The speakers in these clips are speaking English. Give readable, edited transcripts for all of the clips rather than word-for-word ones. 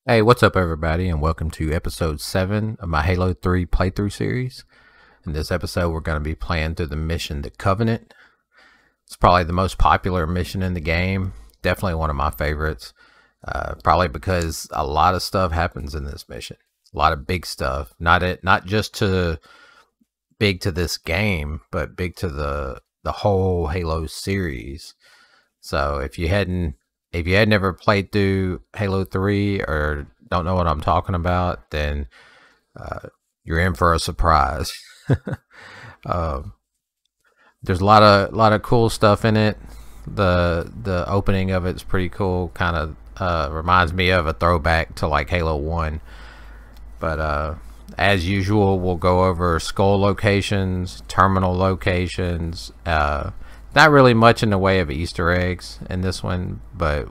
Hey, what's up, everybody, and welcome to episode 7 of my Halo 3 playthrough series. In this episode, we're going to be playing through the mission, The Covenant. It's probably the most popular mission in the game. Definitely one of my favorites. Probably because a lot of stuff happens in this mission. A lot of big stuff. Not just big to this game, but big to the whole Halo series. So if you had never played through Halo 3 or don't know what I'm talking about, then you're in for a surprise. There's a lot of cool stuff in it. The opening of it's pretty cool. Kind of reminds me of a throwback to like Halo 1. But as usual, we'll go over skull locations, terminal locations. Not really much in the way of Easter eggs in this one, but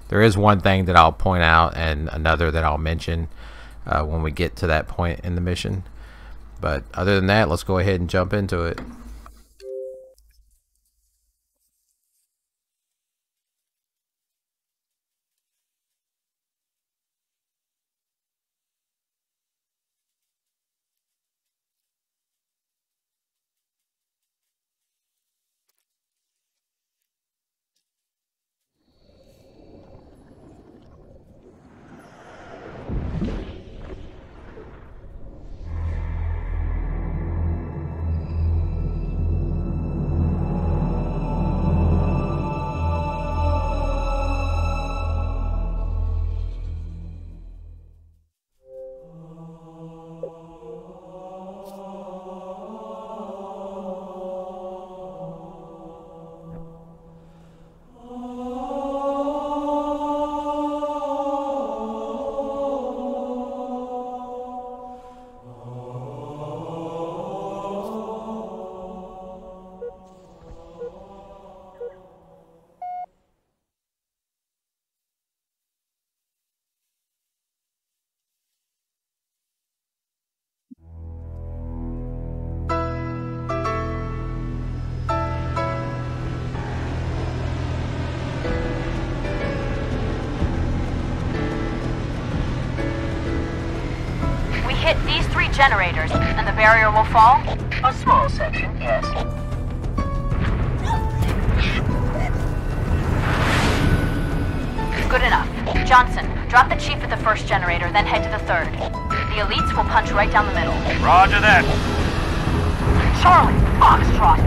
there is one thing that I'll point out and another that I'll mention when we get to that point in the mission. But other than that, let's go ahead and jump into it. Hit these 3 generators, and the barrier will fall? A small section, yes. Good enough. Johnson, drop the chief at the 1st generator, then head to the 3rd. The elites will punch right down the middle. Roger that. Charlie, Foxtrot.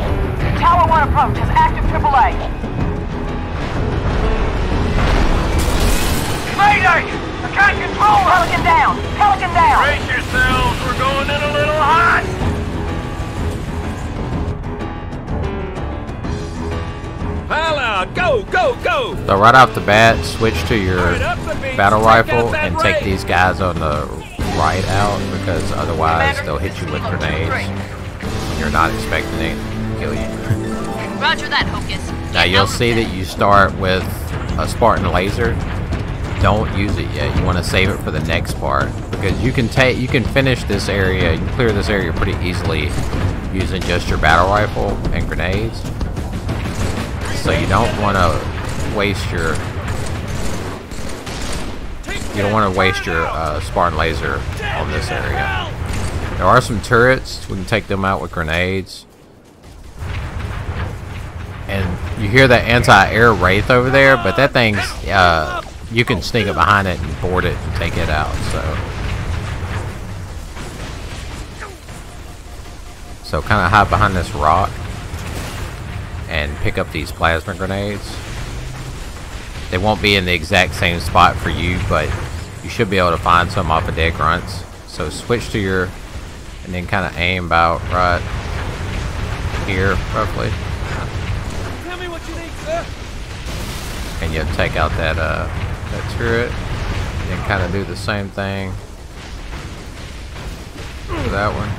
Tower 1 approach has active AAA. Mayday! I can't control her! Pelican down! Pelican down! Brace yourselves, we're going in a little hot! Pile out! Go, go, go! So right off the bat, switch to your battle rifle and take these guys on the right out, because otherwise they'll hit you with grenades when you're not expecting it to kill you. Roger that, Hocus. Now you'll see that you start with a Spartan laser. Don't use it yet. You want to save it for the next part, because you can finish this area, you can clear this area pretty easily using just your battle rifle and grenades. So you don't want to waste your Spartan laser on this area. There are some turrets. We can take them out with grenades. And you hear that anti-air Wraith over there, but that thing's you can sneak up behind it and board it and take it out. So kind of hide behind this rock and pick up these plasma grenades. They won't be in the exact same spot for you, but you should be able to find some off of dead grunts. So switch to your, and then kind of aim about right here, roughly. Tell me what you need, sir. And you'll take out that turret, and then kind of do the same thing for that one.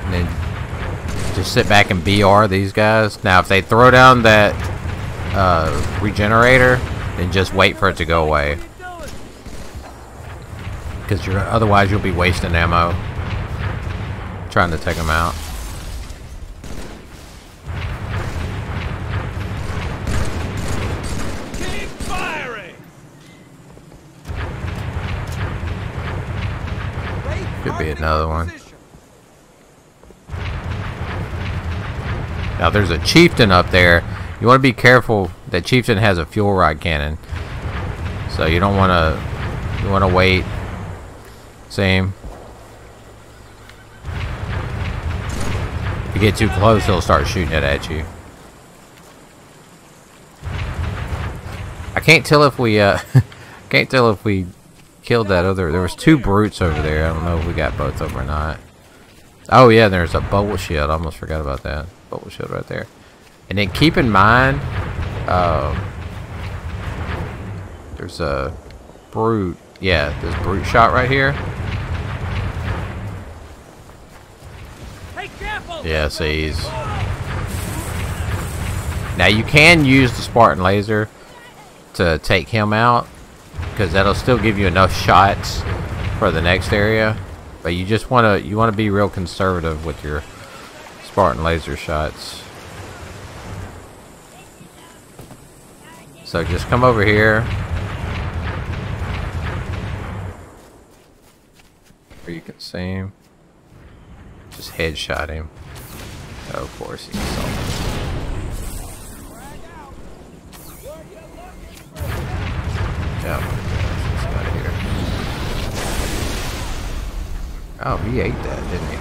And then just sit back and BR these guys. Now if they throw down that regenerator, then just wait for it to go away, because otherwise you'll be wasting ammo trying to take them out. might be another one. Now there's a chieftain up there. You want to be careful. That chieftain has a fuel rod cannon, so you don't want to. You want to wait. Same. If you get too close, he'll start shooting it at you. I can't tell if we can't tell if we killed that other. There was two brutes over there. I don't know if we got both of them or not. Oh yeah, there's a bubble shield. I almost forgot about that. Bubble shield right there. And then keep in mind, there's a brute. Yeah, this brute shot right here. Hey, careful! Yeah, see, he's... Now you can use the Spartan laser to take him out, because that'll still give you enough shots for the next area. But you just want to be real conservative with your Spartan laser shots. So just come over here. Where you can see him. Just headshot him. Oh, of course he saw him. Yeah, this guy here. Oh, he ate that, didn't he?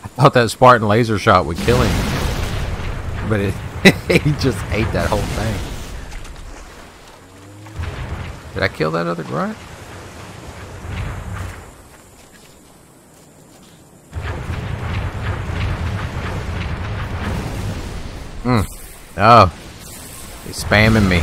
I thought that Spartan laser shot would kill him, but he just ate that whole thing. Did I kill that other grunt? Oh, he's spamming me.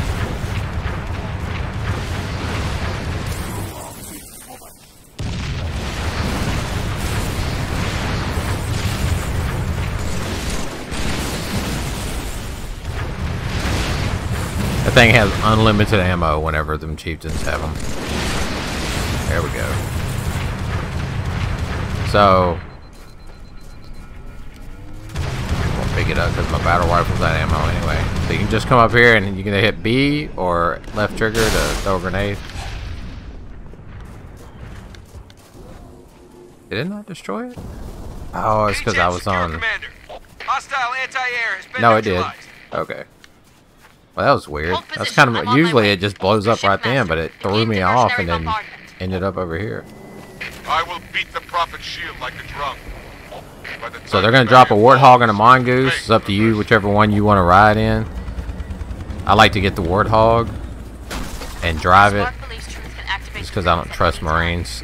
That thing has unlimited ammo whenever them chieftains have them. There we go. So, I won't pick it up because my battle rifle's out of ammo anyway. So you can just come up here and you can hit B or left trigger to throw a grenade. Did it not destroy it? Oh, it's because I was on... Hostile anti-air has been No, it did. neutralized. Okay. Well, that was weird. That's kind of... Usually it just blows up right then, but it threw me off and then ended up over here. I will beat the Prophet shield like a drum. So they're going to drop a Warthog and a Mongoose. It's up to you, whichever one you want to ride in. I like to get the Warthog and drive it. Just because I don't trust Marines.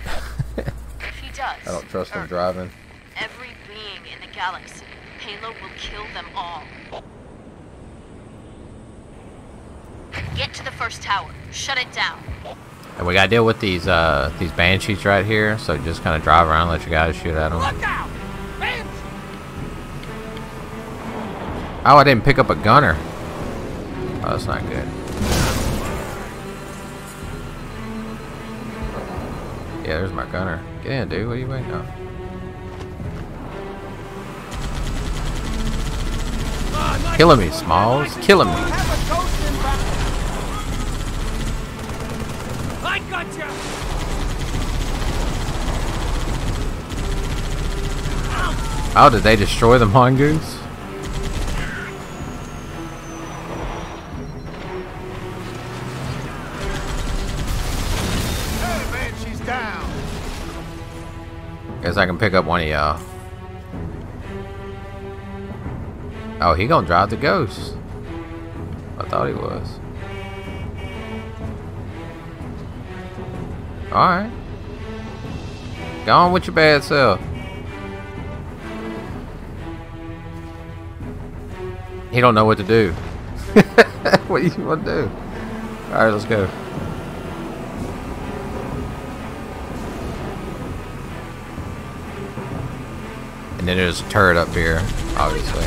I don't trust them driving. Every being in the galaxy, Halo will kill them all. Get to the first tower. Shut it down. And we got to deal with these Banshees right here. So just kind of drive around and let your guys shoot at them. Look out! Banshee! Oh, I didn't pick up a gunner. Oh, that's not good. Yeah, there's my gunner. Get in, dude. What are you waiting on? Killing me, Smalls. Killing me. I got you! Oh, did they destroy the Mongoose? Hey, man, she's down. Guess I can pick up one of y'all. Oh, he gonna drive the Ghost. I thought he was. Alright. Go on with your bad self. He don't know what to do. What do you want to do? Alright, let's go. And then there's a turret up here, obviously.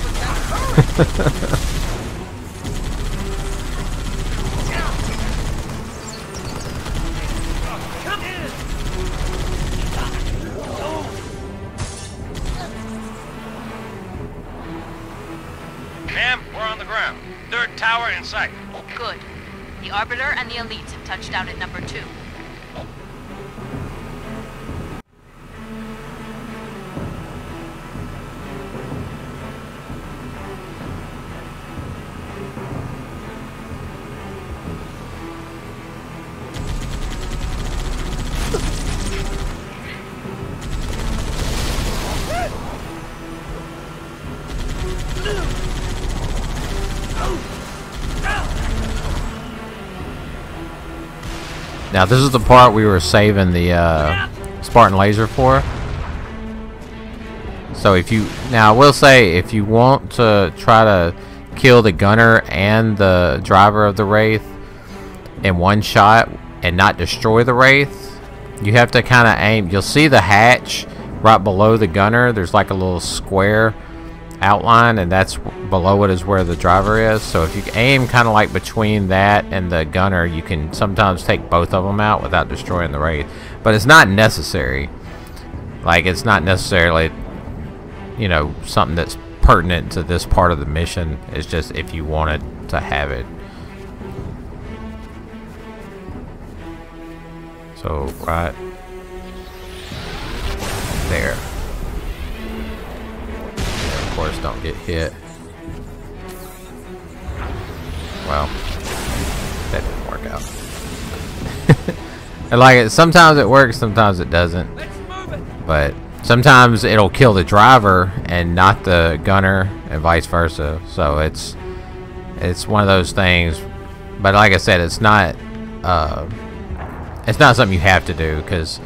sight. Good. The Arbiter and the Elites have touched down at number 2. Now this is the part we were saving the Spartan laser for. So if you, now I will say, if you want to try to kill the gunner and the driver of the Wraith in one shot and not destroy the Wraith, you have to kind of aim. You'll see the hatch right below the gunner. There's like a little square outline, and that's below it is where the driver is. So if you aim kind of like between that and the gunner, you can sometimes take both of them out without destroying the Wraith. But it's not necessary. Like, it's not necessarily, you know, something that's pertinent to this part of the mission. It's just if you wanted to have it. So right there. Of course, don't get hit. Well, that didn't work out. And like, sometimes it works, sometimes it doesn't. But sometimes it'll kill the driver and not the gunner, and vice versa. So it's one of those things. But like I said, it's not something you have to do, because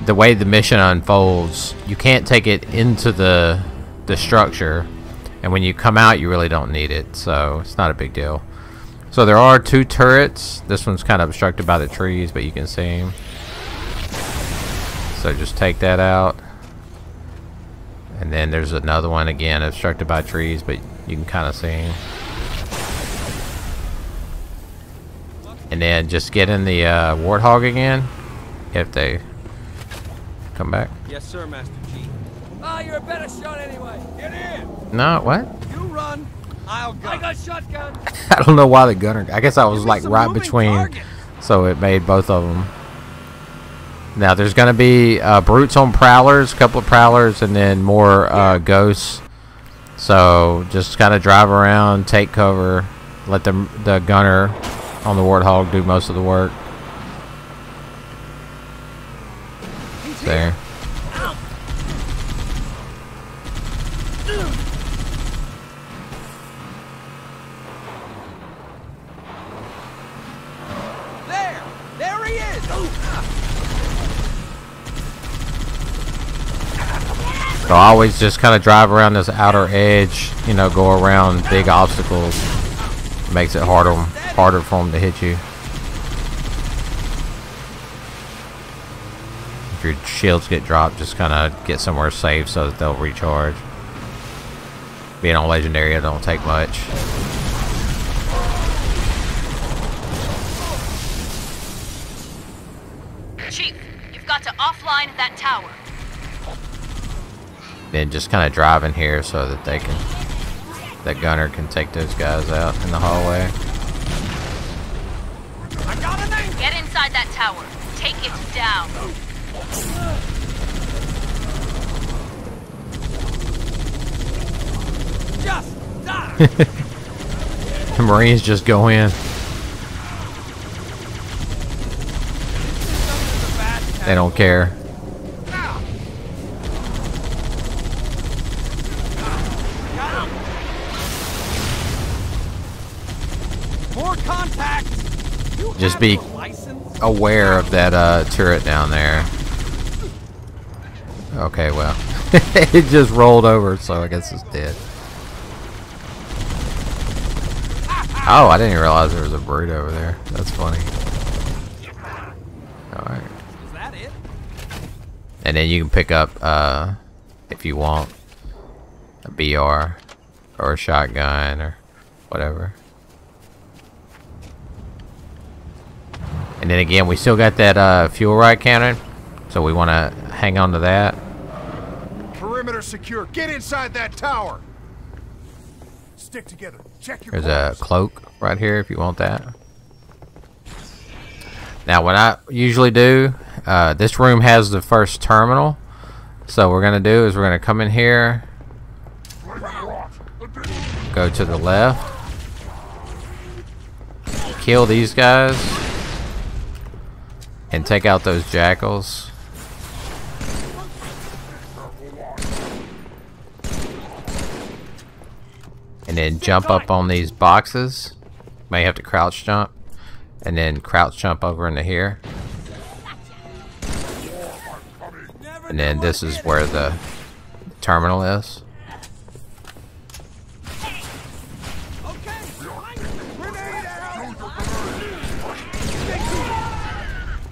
the way the mission unfolds, you can't take it into the structure, and when you come out you really don't need it, so it's not a big deal. So there are 2 turrets. This one's kind of obstructed by the trees, but you can see them. So just take that out, and then there's another one again obstructed by trees, but you can kind of see him. And then just get in the Warthog again if they come back. Yes, sir, Master Chief. Ah, you're a better shot anyway. Get in. No, what? You run. I'll go. I got shotgun. I don't know why the gunner. I guess I was like right between, so it made both of them. Now there's gonna be brutes on prowlers, a couple of prowlers, and then more ghosts. So just kind of drive around, take cover, let the gunner on the Warthog do most of the work. There. There he is. So I always just kind of drive around this outer edge, you know, go around big obstacles. Makes it harder for them to hit you. If your shields get dropped, just kind of get somewhere safe so that they'll recharge. Being on legendary, it don't take much. Chief, you've got to offline that tower. Then just kind of drive in here so that they can, that gunner can take those guys out in the hallway. I got a name. Get inside that tower. Take it down. Just die. The Marines just go in. They don't care. More contact. Just be aware of that turret down there. Okay, well, it just rolled over, so I guess it's dead. Oh, I didn't realize there was a brute over there. That's funny. Alright. Is that it? And then you can pick up, if you want, a BR or a shotgun or whatever. And then again, we still got that fuel rod cannon, so we want to hang on to that. Perimeter secure. Get inside that tower. Stick together. Check your There's a cloak right here if you want that. Now, what I usually do, this room has the first terminal. So what we're going to do is we're going to come in here, go to the left, kill these guys, and take out those jackals. And then jump up on these boxes. May have to crouch jump. And then crouch jump over into here. And then this is where the terminal is.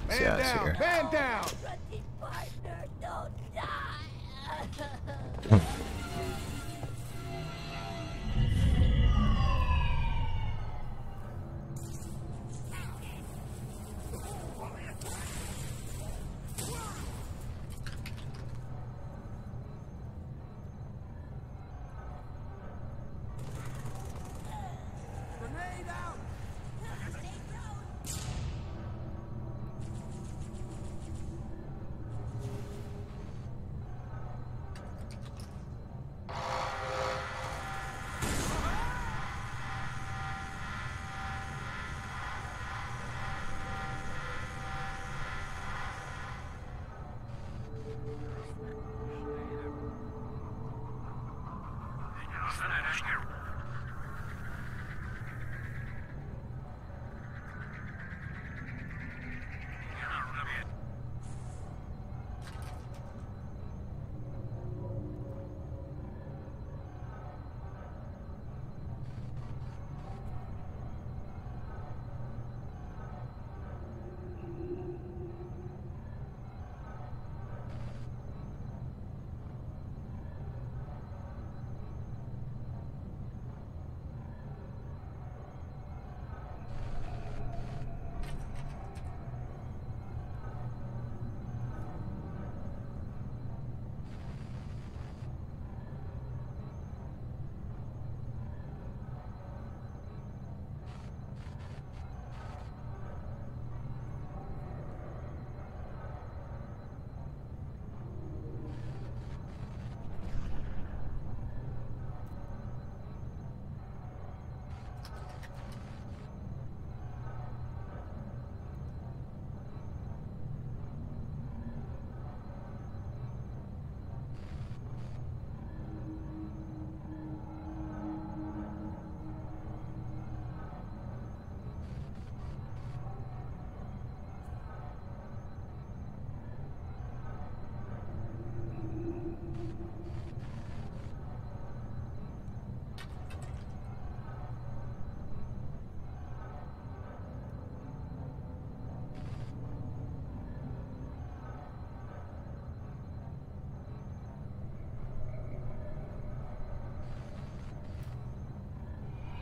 Yeah, it's here. Man down.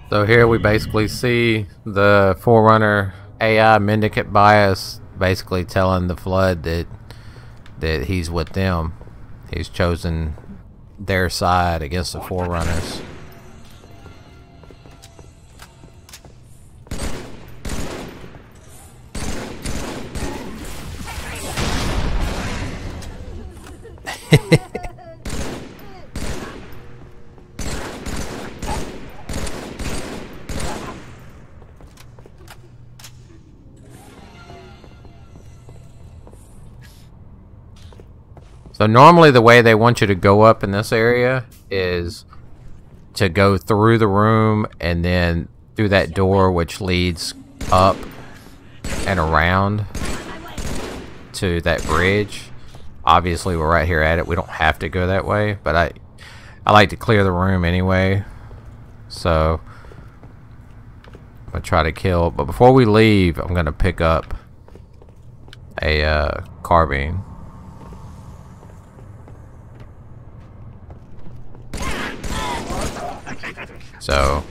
So here we basically see the Forerunner AI Mendicant Bias basically telling the Flood that he's with them. He's chosen their side against the Forerunners. So normally the way they want you to go up in this area is to go through the room and then through that door which leads up and around to that bridge. Obviously we're right here at it. We don't have to go that way, but I like to clear the room anyway. So I'm gonna try to kill, but before we leave I'm gonna pick up a carbine. So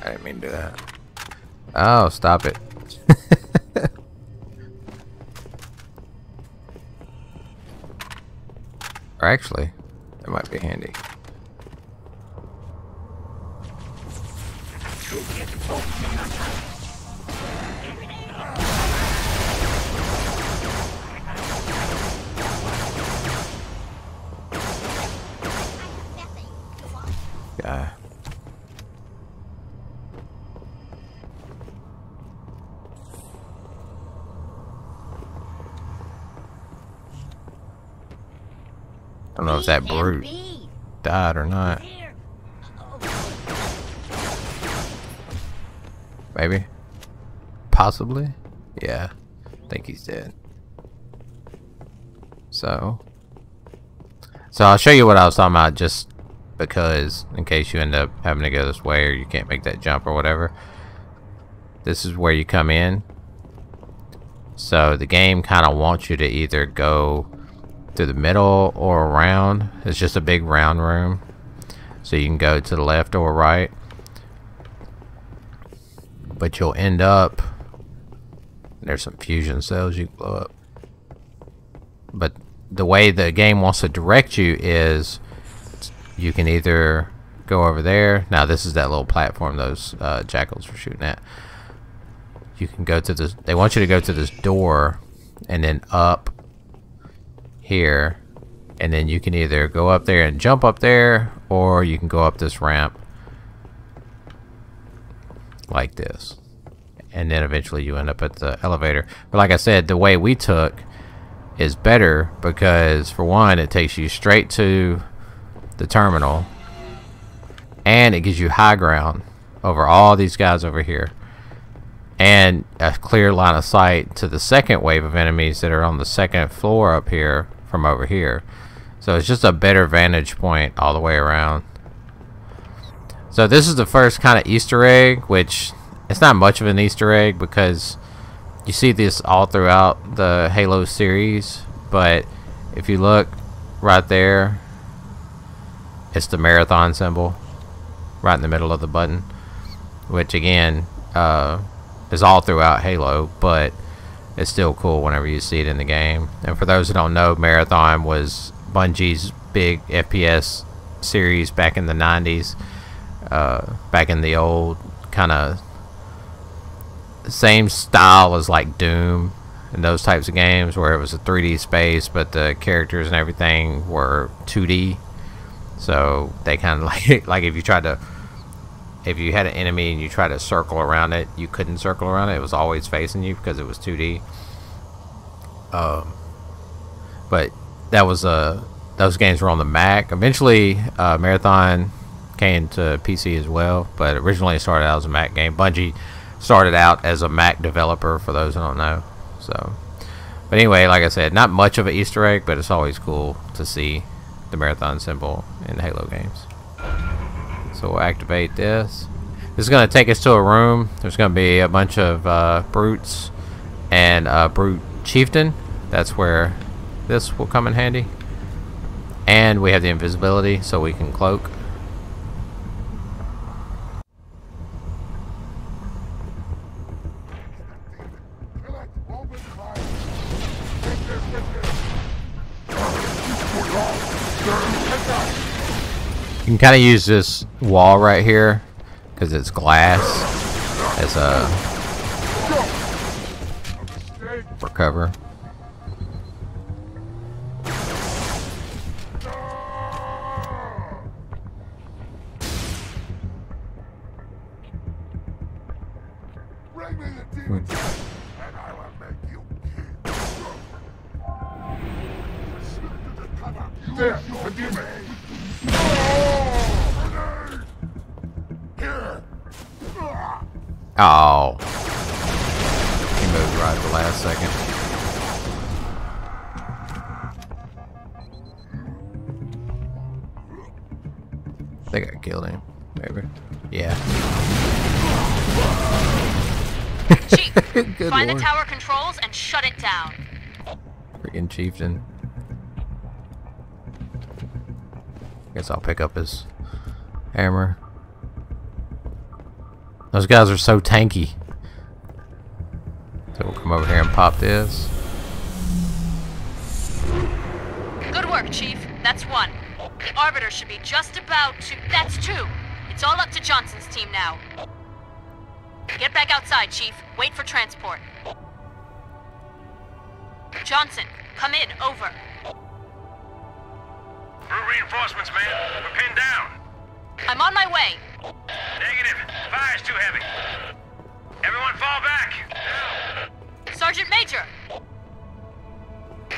I didn't mean to do that. Oh, stop it. Or actually, that might be handy. Guy. I don't know if that brute died or not. Maybe. Possibly. Yeah. I think he's dead. So I'll show you what I was talking about, just because in case you end up having to go this way or you can't make that jump or whatever. This is where you come in. So the game kind of wants you to either go through the middle or around. It's just a big round room, so you can go to the left or right, but you'll end up, there's some fusion cells you can blow up. But the way the game wants to direct you is you can either go over there. Now this is that little platform those jackals were shooting at. You can go to this, they want you to go to this door and then up here, and then you can either go up there and jump up there, or you can go up this ramp like this, and then eventually you end up at the elevator. But like I said, the way we took is better because, for one, it takes you straight to the terminal, and it gives you high ground over all these guys over here, and a clear line of sight to the second wave of enemies that are on the second floor up here from over here. So it's just a better vantage point all the way around. So this is the first kind of Easter egg, which it's not much of an Easter egg because you see this all throughout the Halo series, but if you look right there, it's the marathon symbol right in the middle of the button, which again is all throughout Halo, but it's still cool whenever you see it in the game. And for those who don't know, Marathon was Bungie's big FPS series back in the 90s, back in the old kind of same style as like Doom and those types of games, where it was a 3D space but the characters and everything were 2D. So they kind of like if you had an enemy and you tried to circle around it, you couldn't circle around it. It was always facing you because it was 2D. But that was those games were on the Mac. Eventually, Marathon came to PC as well, but originally it started out as a Mac game. Bungie started out as a Mac developer, for those who don't know. So, but anyway, like I said, not much of an Easter egg, but it's always cool to see the Marathon symbol in Halo games. So we'll activate this. This is going to take us to a room. There's going to be a bunch of brutes and a brute chieftain. That's where this will come in handy. And we have the invisibility, so we can cloak. You can kind of use this wall right here because it's glass as a for cover. Bring me the demons, and I will make you king. There, forgive me. Oh, he moved right at the last second. I think I killed him. Maybe. Yeah. Chief, Good find Lord. the tower controls and shut it down. Freaking chieftain. Guess I'll pick up his hammer. Those guys are so tanky. So we'll come over here and pop this. Good work, Chief. That's one. The Arbiter should be just about to... That's two. It's all up to Johnson's team now. Get back outside, Chief. Wait for transport. Johnson, come in. Over. Through reinforcements, man. We're pinned down. I'm on my way. Negative. Fire's too heavy. Everyone fall back. Sergeant Major!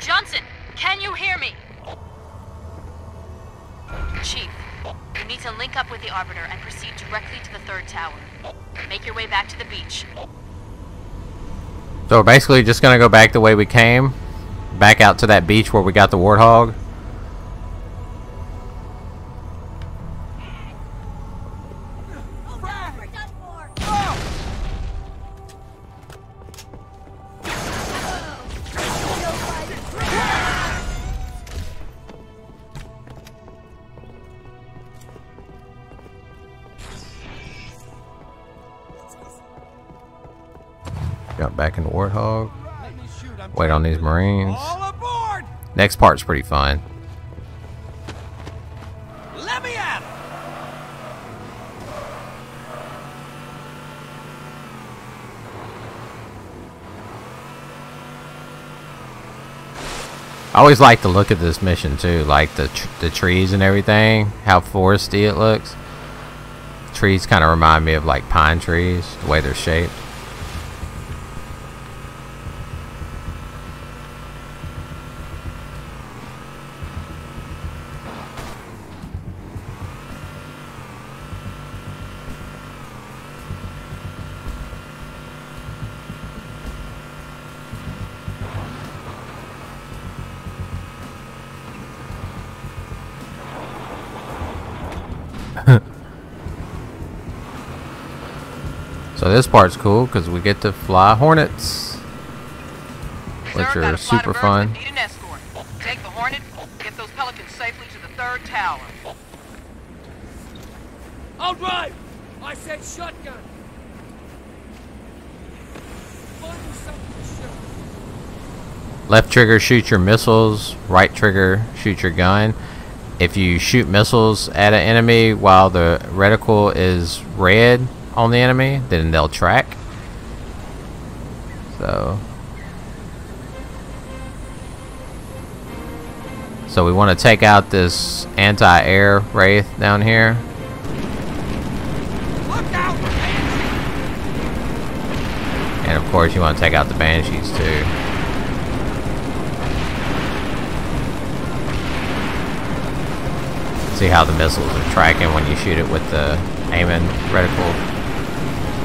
Johnson, can you hear me? Chief, you need to link up with the Arbiter and proceed directly to the third tower. Make your way back to the beach. So we're basically just gonna go back the way we came, back out to that beach where we got the Warthog. Jump back in the Warthog. Wait on these Marines. All aboard! Next part's pretty fun. Let me at it! I always like the look of this mission too, like the trees and everything, how foresty it looks. Trees kind of remind me of like pine trees, the way they're shaped. So this part's cool because we get to fly Hornets, which Sir, are got a flight super of birds fun. that need an escort. Take the Hornet, get those Pelicans safely to the third tower. I'll drive! I said shotgun! Find me something to shoot. Left trigger shoot your missiles, right trigger shoot your gun. If you shoot missiles at an enemy while the reticle is red on the enemy, then they'll track. So we want to take out this anti-air Wraith down here. Look out! And of course you want to take out the Banshees too. See how the missiles are tracking when you shoot it with the aiming reticle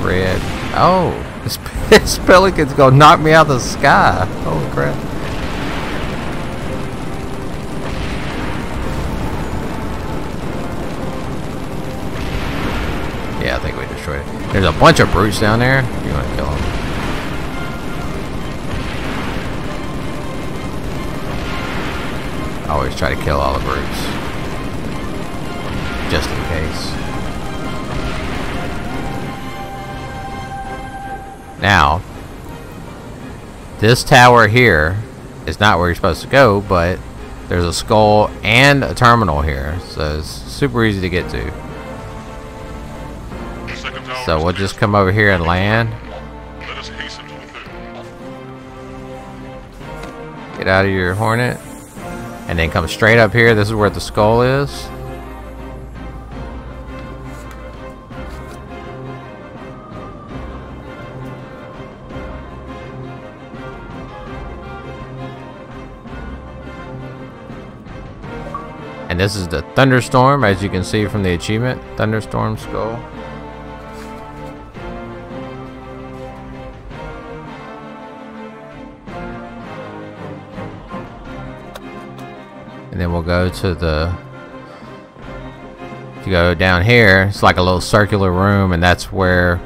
red. Oh, this Pelican's gonna knock me out of the sky. Holy crap. Yeah, I think we destroyed it. There's a bunch of brutes down there. You want to kill them. Always try to kill all the brutes, just in case. Now, this tower here is not where you're supposed to go, but there's a skull and a terminal here, so it's super easy to get to. So we'll just come over here and land. Let us hasten to the third. Get out of your Hornet, and then come straight up here. This is where the skull is. And this is the Thunderstorm, as you can see from the achievement. Thunderstorm skull. And then we'll go to the... If you go down here, it's like a little circular room, and that's where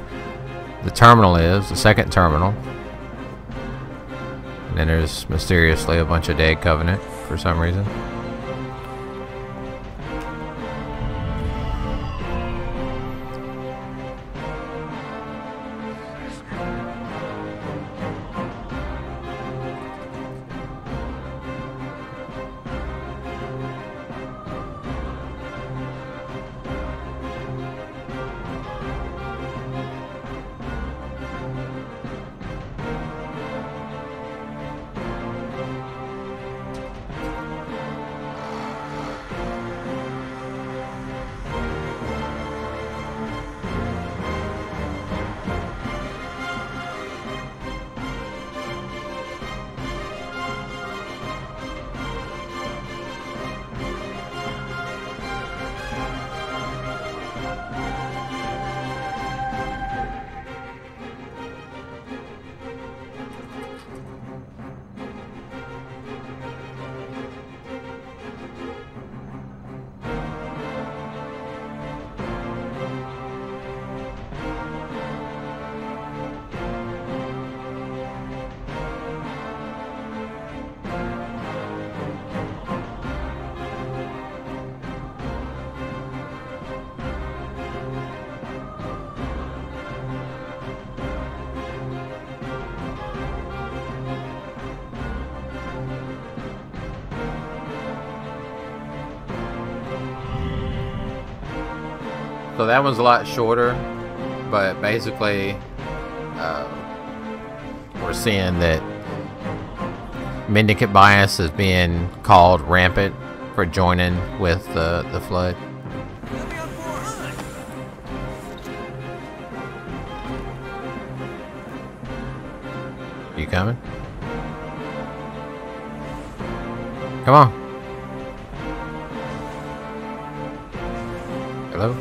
the terminal is, the second terminal. And then there's mysteriously a bunch of dead Covenant for some reason. So that one's a lot shorter, but basically we're seeing that mendicant bias is being called rampant for joining with the flood. You coming? Come on. Hello?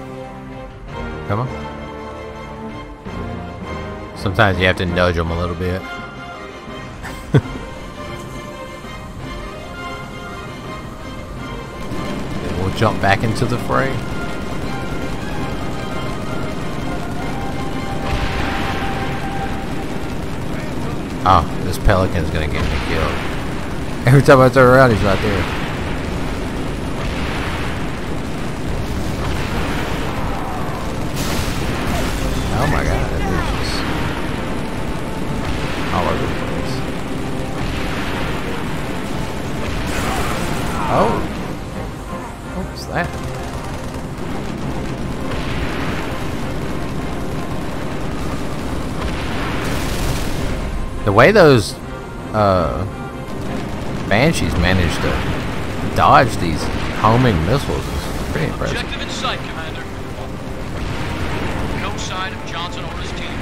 Come on. Sometimes you have to nudge them a little bit. Then we'll jump back into the fray. Oh, this pelican's gonna get me killed. Every time I turn around, he's right there. Oh my god, that dude's just all over the place. Oh! What was that? The way those Banshees managed to dodge these homing missiles is pretty impressive. Objective in sight, Commander. No sign of Johnson or his team.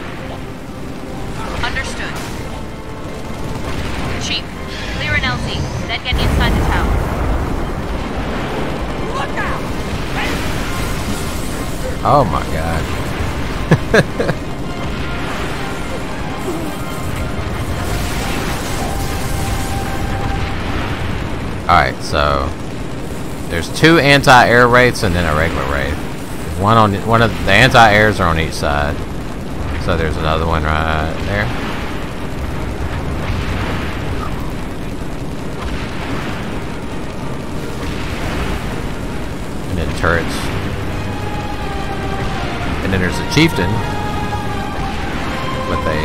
Understood. Chief, clear an LZ, then get inside the tower. Look out! Oh my god. Alright, so there's 2 anti-air raids and then a regular raid. One of the anti-airs are on each side. So there's another one right there. And then turrets. And then there's a chieftain with a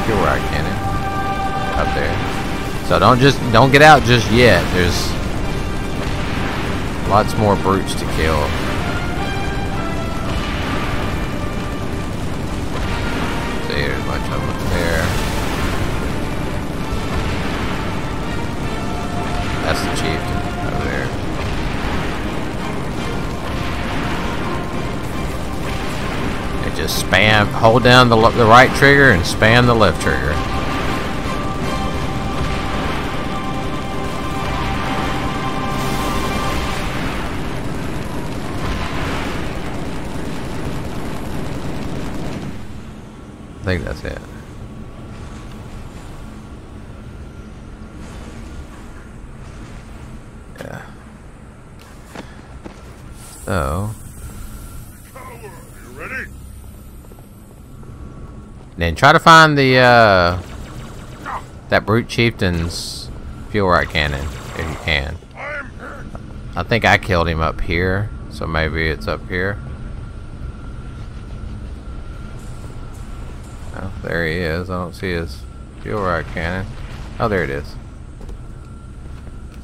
fuel rod cannon up there. So don't get out just yet. There's lots more brutes to kill. See, there's a bunch of them up there. That's the chieftain over there. And just spam, hold down the right trigger and spam the left trigger. I think that's it. Yeah. So. You ready? Then try to find the that brute chieftain's fuel rod cannon if you can. I'm hurt. I think I killed him up here, so maybe it's up here. Oh, there he is. I don't see his fuel rod cannon. Oh, there it is.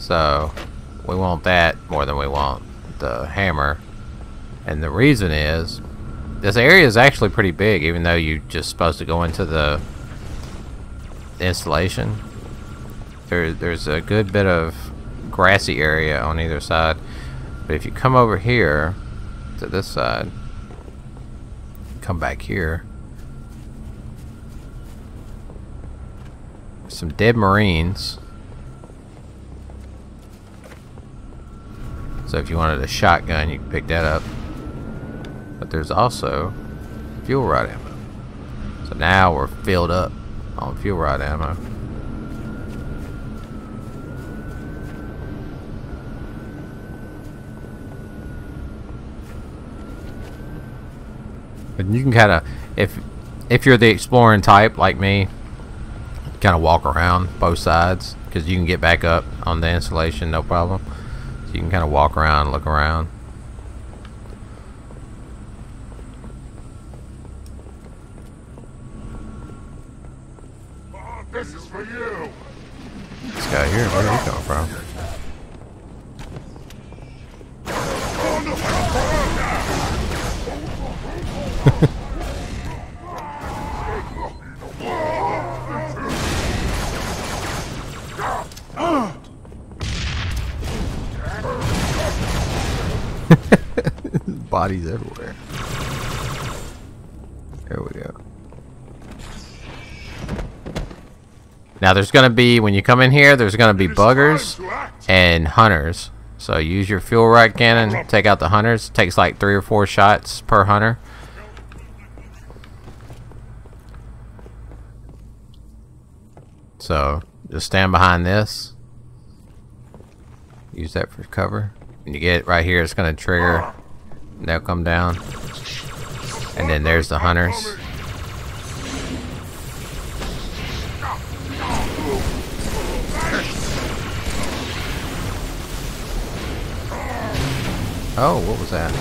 So, we want that more than we want the hammer. And the reason is, this area is actually pretty big, even though you're just supposed to go into the installation. There's a good bit of grassy area on either side. But if you come over here to this side, come back here, some dead Marines. So if you wanted a shotgun, you can pick that up. But there's also fuel rod ammo. So now we're filled up on fuel rod ammo. But you can kind of, if you're the exploring type like me, kind of walk around both sides because you can get back up on the installation, no problem. So you can kind of walk around and look around. Oh, this is for you. This guy here, where are you coming from? Oh, no, Bodies everywhere. There we go. Now there's gonna be, when you come in here, there's gonna be buggers and hunters. So use your fuel rod cannon, take out the hunters. It takes like 3 or 4 shots per hunter. So just stand behind this. Use that for cover. When you get right here, it's gonna trigger. And they'll come down. And then there's the hunters. Oh, what was that?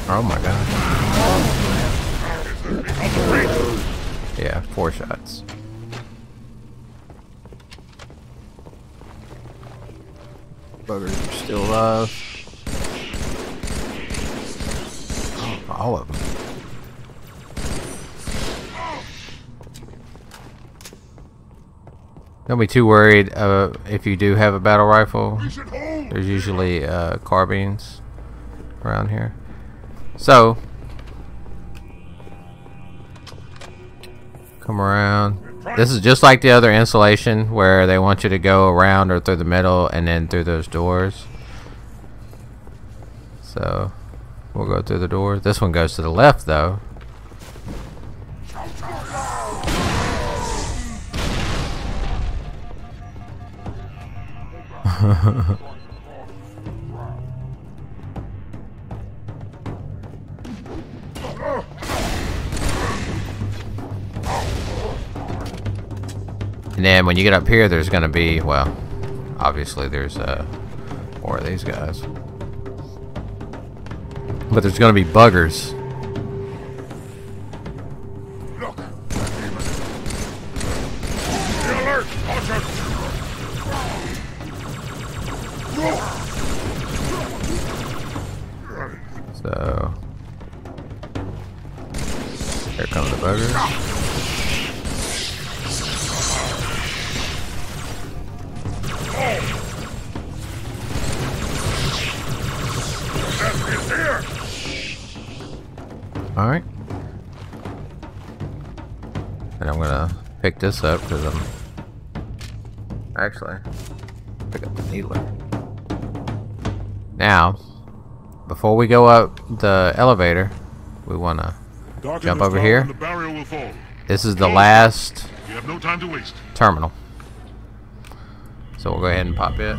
Oh my god. Yeah, 4 shots. Buggers are still alive. Oh, all of them. Don't be too worried if you do have a battle rifle. There's usually carbines around here. So, come around. This is just like the other installation where they want you to go around or through the middle and then through those doors. So, we'll go through the door. This one goes to the left though. And then when you get up here, there's gonna be, well, obviously there's more of these guys, but there's gonna be buggers. Look. Be alert, Archer. So here come the buggers. Alright. And I'm gonna pick this up because I'm actually pick up the needler. Now, before we go up the elevator, we wanna jump over here. This is the last We have no time to waste. terminal. So we'll go ahead and pop it.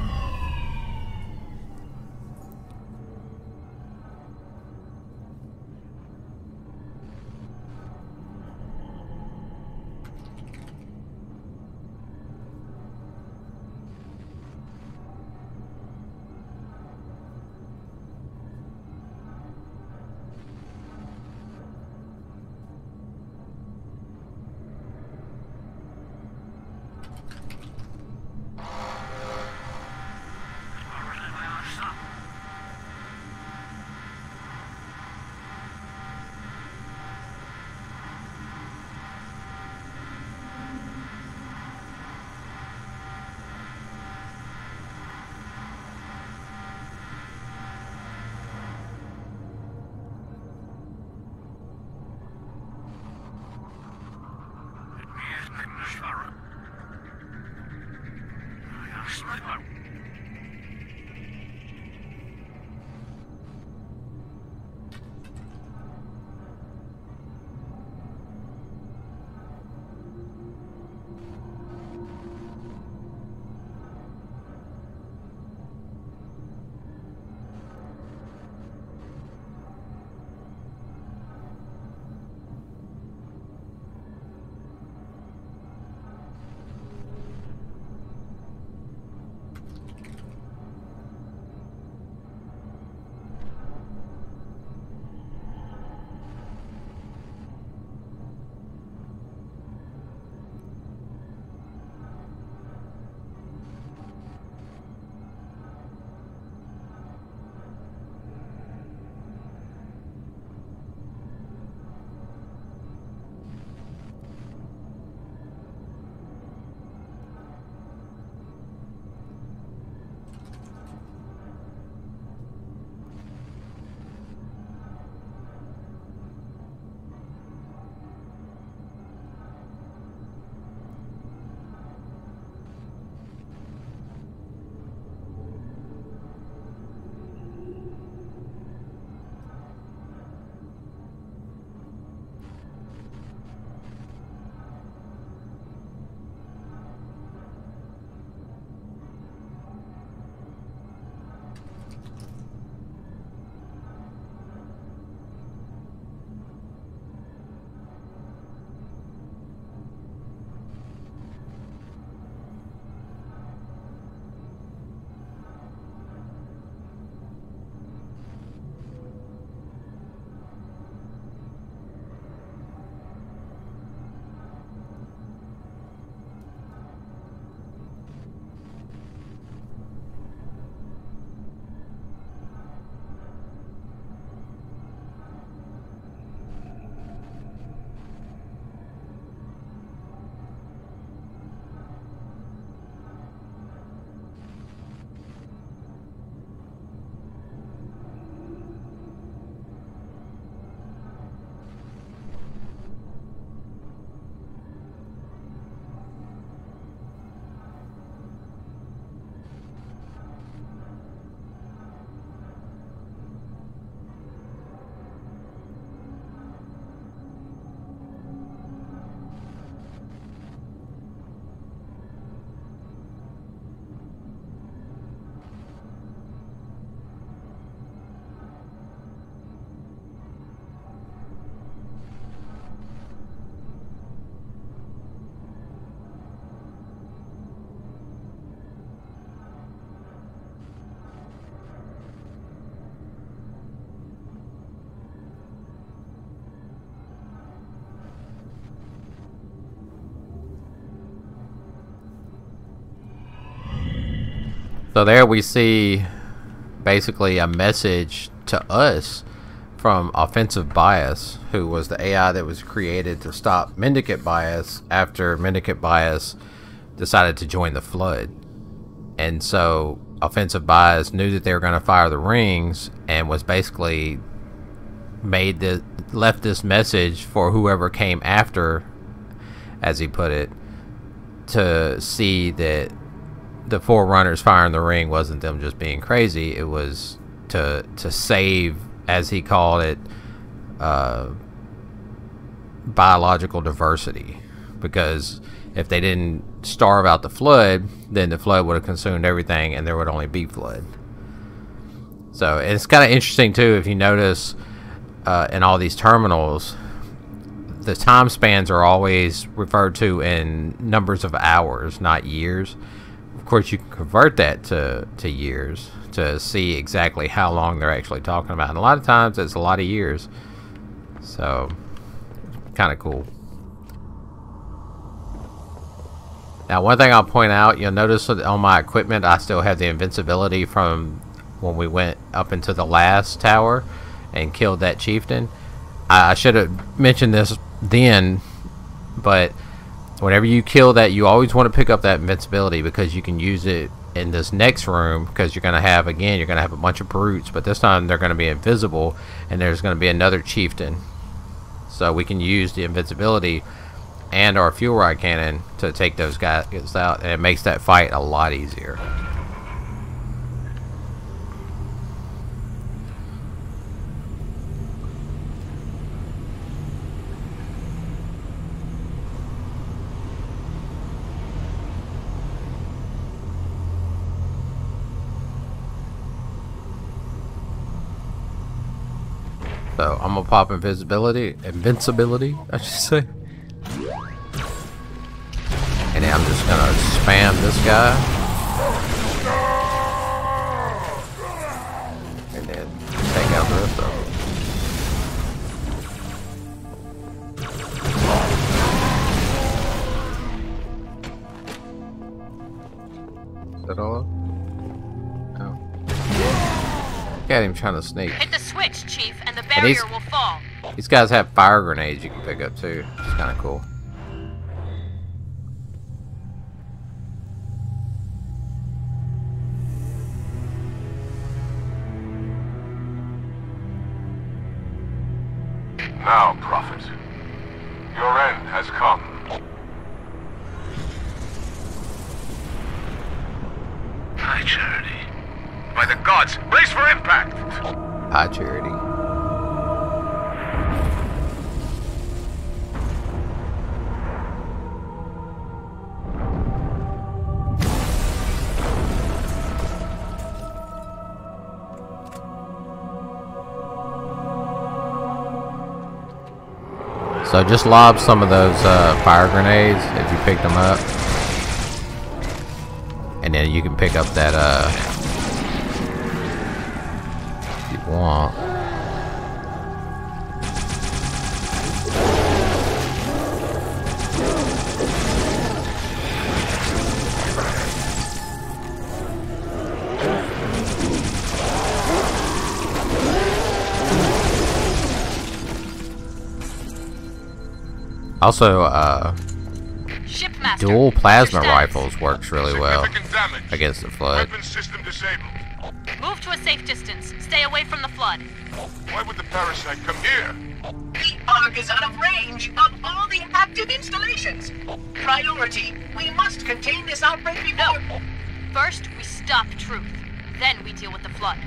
So there we see basically a message to us from Offensive Bias, who was the AI that was created to stop Mendicant Bias after Mendicant Bias decided to join the Flood. And so Offensive Bias knew that they were going to fire the rings and was basically left this message for whoever came after, as he put it, to see that the Forerunners firing the ring wasn't them just being crazy. It was to save, as he called it, biological diversity, because if they didn't starve out the Flood, then the Flood would have consumed everything and there would only be Flood. So it's kind of interesting too, if you notice in all these terminals, the time spans are always referred to in numbers of hours, not years. Of course, you can convert that to years to see exactly how long they're actually talking about. And a lot of times it's a lot of years. So, kind of cool. Now, one thing I'll point out, you'll notice that on my equipment, I still have the invincibility from when we went up into the last tower and killed that chieftain. I should have mentioned this then, but whenever you kill that, you always want to pick up that invincibility, because you can use it in this next room, because you're going to have a bunch of brutes, but this time they're going to be invisible and there's going to be another chieftain. So we can use the invincibility and our fuel rod cannon to take those guys out, and it makes that fight a lot easier. So I'm gonna pop invincibility, I should say. And then I'm just gonna spam this guy. And then take out the rest of them. Is that all? No. Look at him trying to sneak. Hit the switch, Chief, and the barrier will fall. These guys have fire grenades you can pick up too. It's kind of cool. Now, Prophet, your end has come. High Charity. By the gods, brace for impact! High Charity. So just lob some of those fire grenades if you pick them up, and then you can pick up that if you want. Also, Shipmaster, dual plasma your status. rifles works really well Significant damage. against the Flood. Weapon system disabled. Move to a safe distance. Stay away from the Flood. Why would the parasite come here? The Ark is out of range of all the active installations. Priority, we must contain this outbreak before... No. First, we stop Truth. Then we deal with the Flood.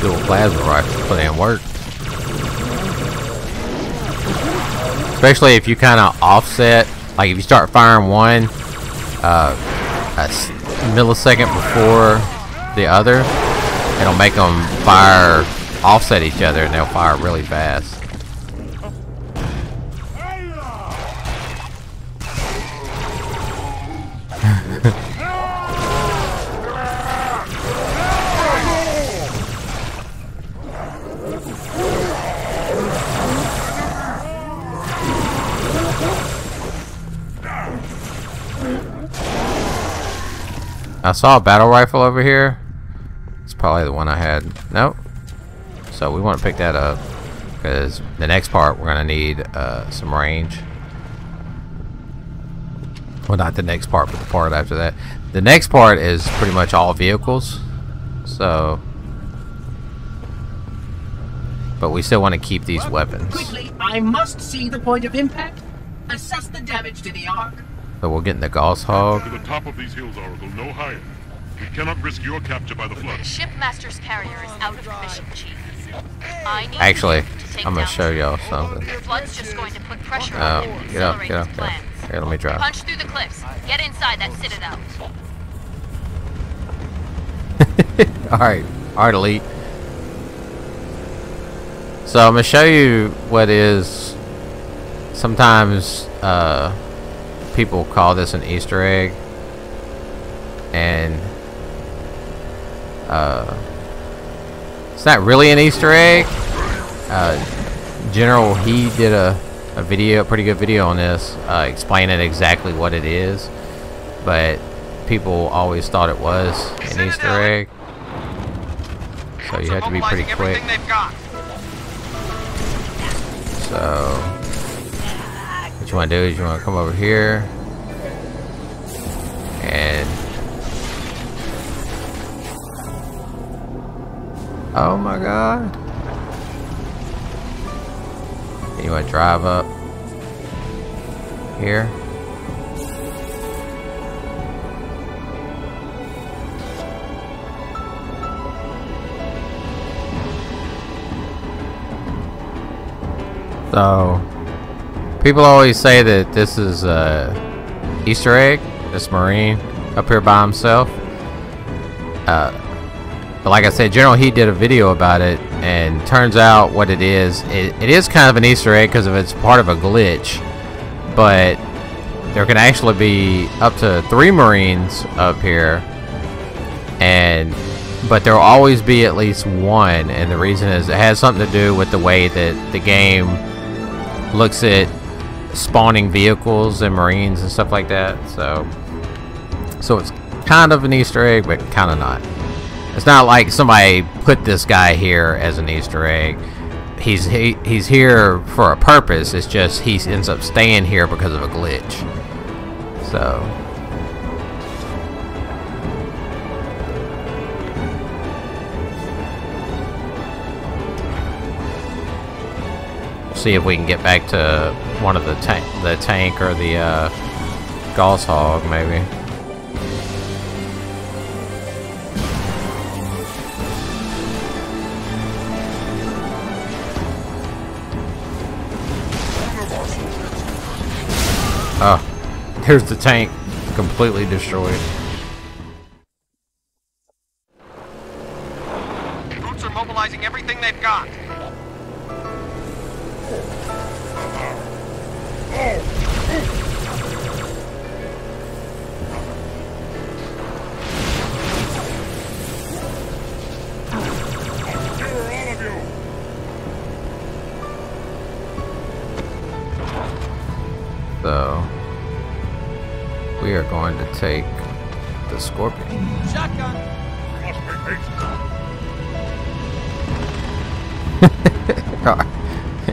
Dual plasma rifles put in work. Especially if you kind of offset, like if you start firing one a millisecond before the other, it'll make them fire offset each other, and they'll fire really fast. I saw a battle rifle over here. It's probably the one I had. Nope. So we want to pick that up because the next part we're going to need some range. Well, not the next part, but the part after that. The next part is pretty much all vehicles. So, but we still want to keep these weapons. Quickly, I must see the point of impact. Assess the damage to the Ark. So we'll get in the Gauss Hog. To the top of these hills, Oracle, no higher. We cannot risk your capture by the flood. The Shipmaster's carrier is out of commission, Chief. I need Actually, you to take I'm gonna down show the y'all Citadel. something. The flood's just going to put pressure Oh, on it and get up, accelerate get up, its get up. plans. Here, let me drive. Punch through the cliffs. Get inside that Citadel. Alright, Elite. So I'm gonna show you what is sometimes people call this an Easter egg, and it's not really an Easter egg. General He did a pretty good video on this, explaining exactly what it is, but people always thought it was an Easter egg, so you have to be pretty quick. So what you want to do is you want to come over here and oh my god, you want to drive up here. So people always say that this is a Easter egg, this Marine up here by himself. But like I said, General He did a video about it, and turns out what it is kind of an Easter egg because it's part of a glitch. But there can actually be up to 3 Marines up here, but there will always be at least one, and the reason is it has something to do with the way that the game looks at spawning vehicles and Marines and stuff like that. So it's kind of an Easter egg, but kind of not. It's not like somebody put this guy here as an Easter egg. He's here for a purpose. It's just he ends up staying here because of a glitch. So see if we can get back to one of the tank or the Gauss Hog maybe. Oh, here's the tank, completely destroyed. Troops are mobilizing everything they've got. So we are going to take the Scorpion. Shotgun.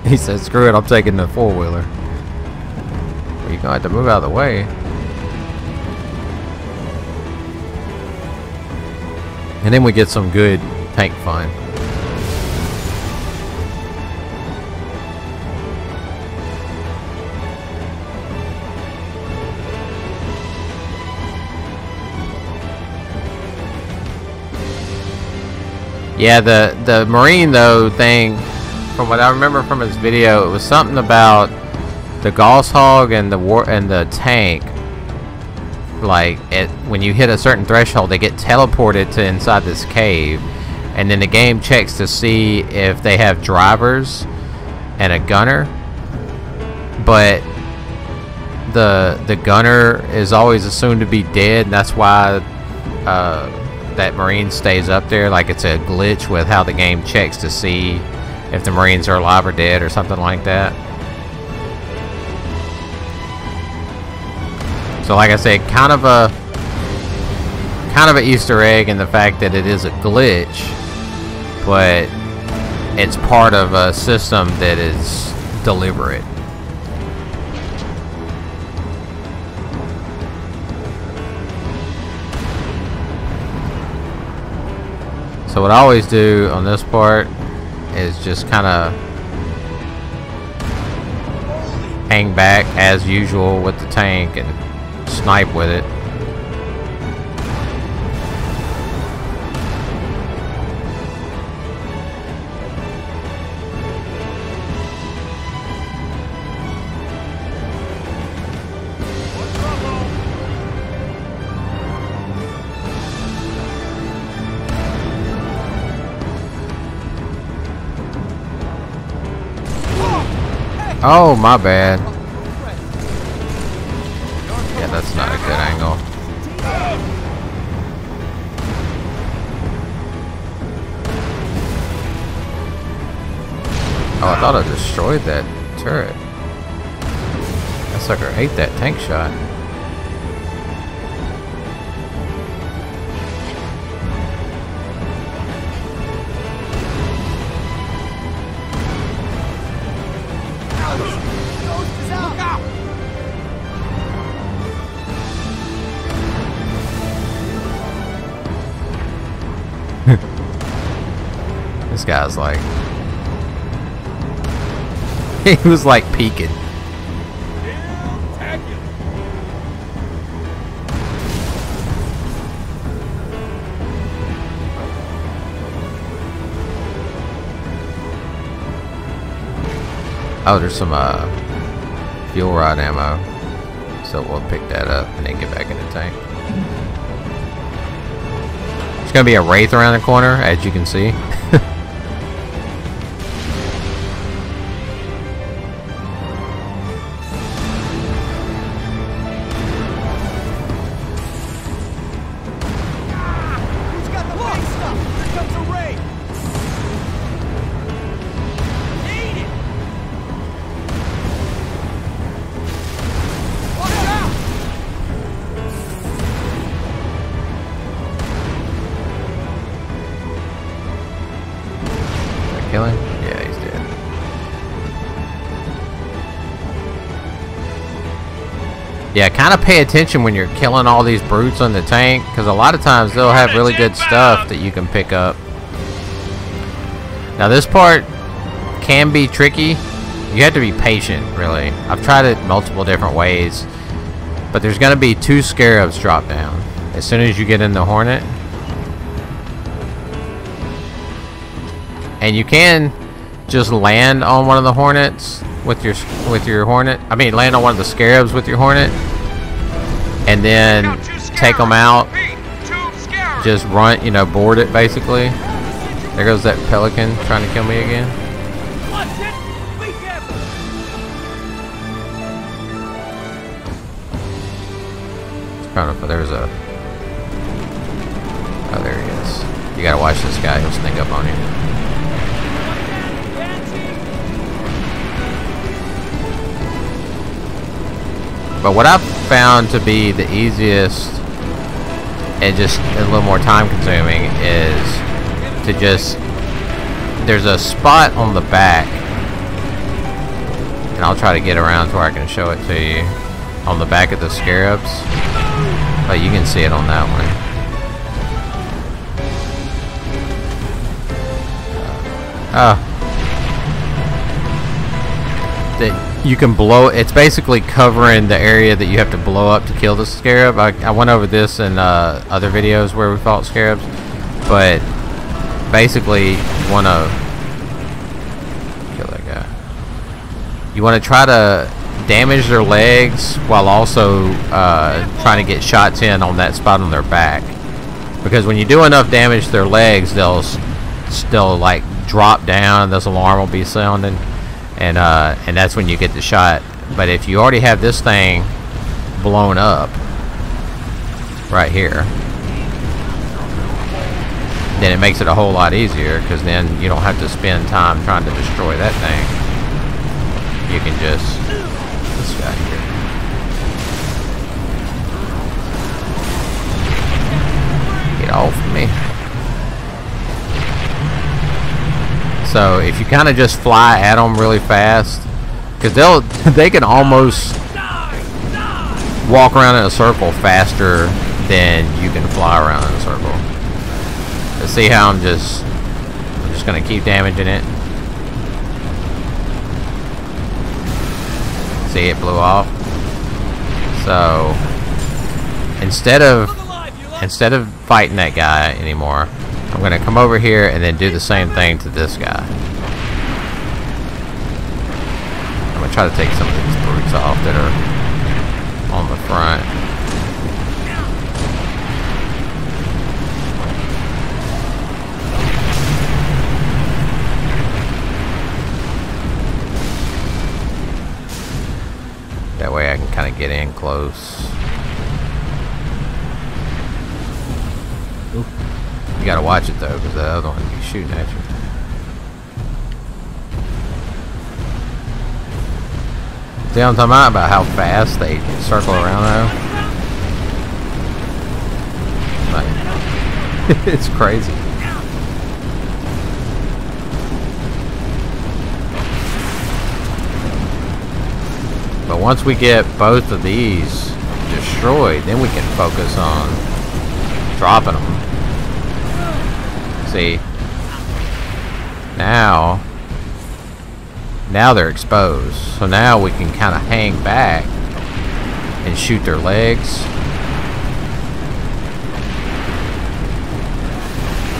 He said, "Screw it, I'm taking the 4-wheeler." Well, you're gonna have to move out of the way. And then we get some good tank fun. Yeah, the Marine though thing, from what I remember from his video, it was something about the Gauss Hog and the tank like when you hit a certain threshold, they get teleported to inside this cave, and then the game checks to see if they have drivers and a gunner, but the gunner is always assumed to be dead, and that's why that Marine stays up there. Like, it's a glitch with how the game checks to see if the Marines are alive or dead or something like that. So like I said, kind of a Easter egg in the fact that it is a glitch, but it's part of a system that is deliberate. So what I always do on this part is just kind of hang back as usual with the tank and snipe with it. Oh, my bad. Yeah, that's not a good angle. Oh, I thought I destroyed that turret. That sucker ate that tank shot. This guy's like, he was like peeking. Oh, there's some fuel rod ammo, so we'll pick that up and then get back in the tank. There's gonna be a Wraith around the corner, as you can see. Kill him? Yeah, he's dead. Yeah, kind of pay attention when you're killing all these brutes on the tank, because a lot of times they'll have really good stuff that you can pick up. Now this part can be tricky. You have to be patient, really. I've tried it multiple different ways, but there's going to be 2 scarabs drop down as soon as you get in the Hornet. And you can just land on one of the Hornets with your Hornet. I mean, land on one of the scarabs with your Hornet, and then take them out. Just run, you know, board it basically. There goes that Pelican trying to kill me again. There's a. Oh, there he is. You gotta watch this guy. He'll sneak up on you. But what I've found to be the easiest and just a little more time consuming is to just, there's a spot on the back, and I'll try to get around to where I can show it to you, on the back of the scarabs. But you can see it on that one. You can blow, it's basically covering the area that you have to blow up to kill the scarab. I went over this in other videos where we fought scarabs, but basically you want to kill that guy. You want to try to damage their legs while also trying to get shots in on that spot on their back. Because when you do enough damage to their legs, they'll like drop down. This alarm will be sounding, and that's when you get the shot. But if you already have this thing blown up right here, then it makes it a whole lot easier, because then you don't have to spend time trying to destroy that thing. You can just this guy here. Get off me. So if you kind of just fly at them really fast, because they can almost walk around in a circle faster than you can fly around in a circle. Let's see how I'm just gonna keep damaging it. See, it blew off. So instead of fighting that guy anymore, I'm gonna come over here and then do the same thing to this guy. I'm gonna try to take some of these brutes off that are on the front. That way I can kind of get in close. Ooh. You gotta watch it though, because the other one will be shooting at you. See what I'm talking about how fast they circle around though? Like, it's crazy. But once we get both of these destroyed, then we can focus on dropping them. See, now they're exposed, so now we can kind of hang back and shoot their legs.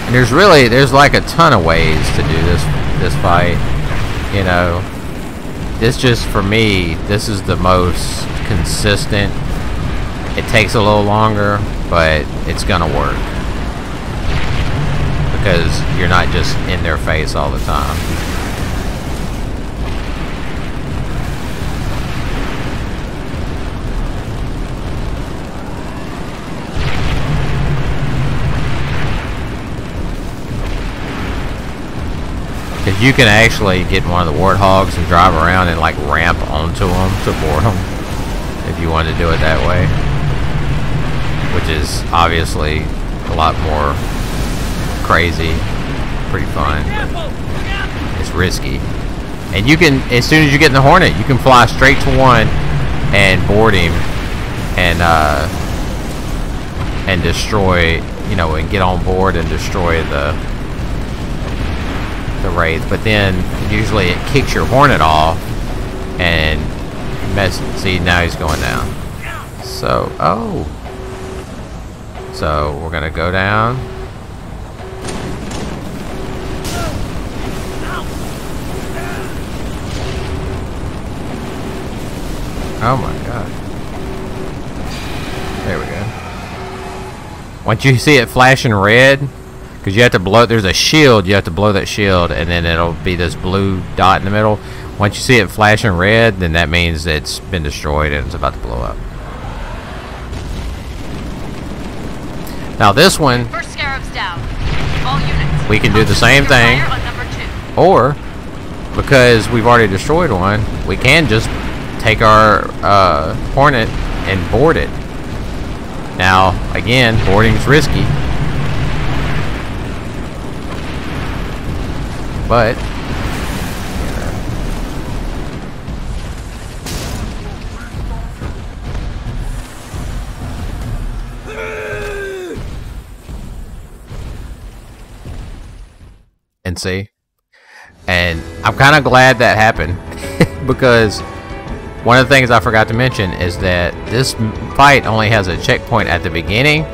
And there's like a ton of ways to do this fight, you know. This just, for me, this is the most consistent. It takes a little longer, but it's gonna work. Because you're not just in their face all the time. Because you can actually get one of the warthogs and drive around and like ramp onto them to board them, if you want to do it that way, which is obviously a lot more crazy, pretty fun, but it's risky. And you can, as soon as you get in the Hornet, you can fly straight to one and board him and destroy, you know, and get on board and destroy the Wraith. But then usually it kicks your Hornet off and see, now he's going down. So so we're gonna go down. Oh my god. There we go. Once you see it flashing red, because you have to blow, there's a shield, you have to blow that shield, and then it'll be this blue dot in the middle. Once you see it flashing red, then that means it's been destroyed and it's about to blow up. Now this one, First Scarab's down. All units. we can do the same thing, Fire on number 2. or because we've already destroyed one, we can just take our Hornet and board it. Now again, boarding's risky, but and see, and I'm kind of glad that happened because one of the things I forgot to mention is that this fight only has a checkpoint at the beginning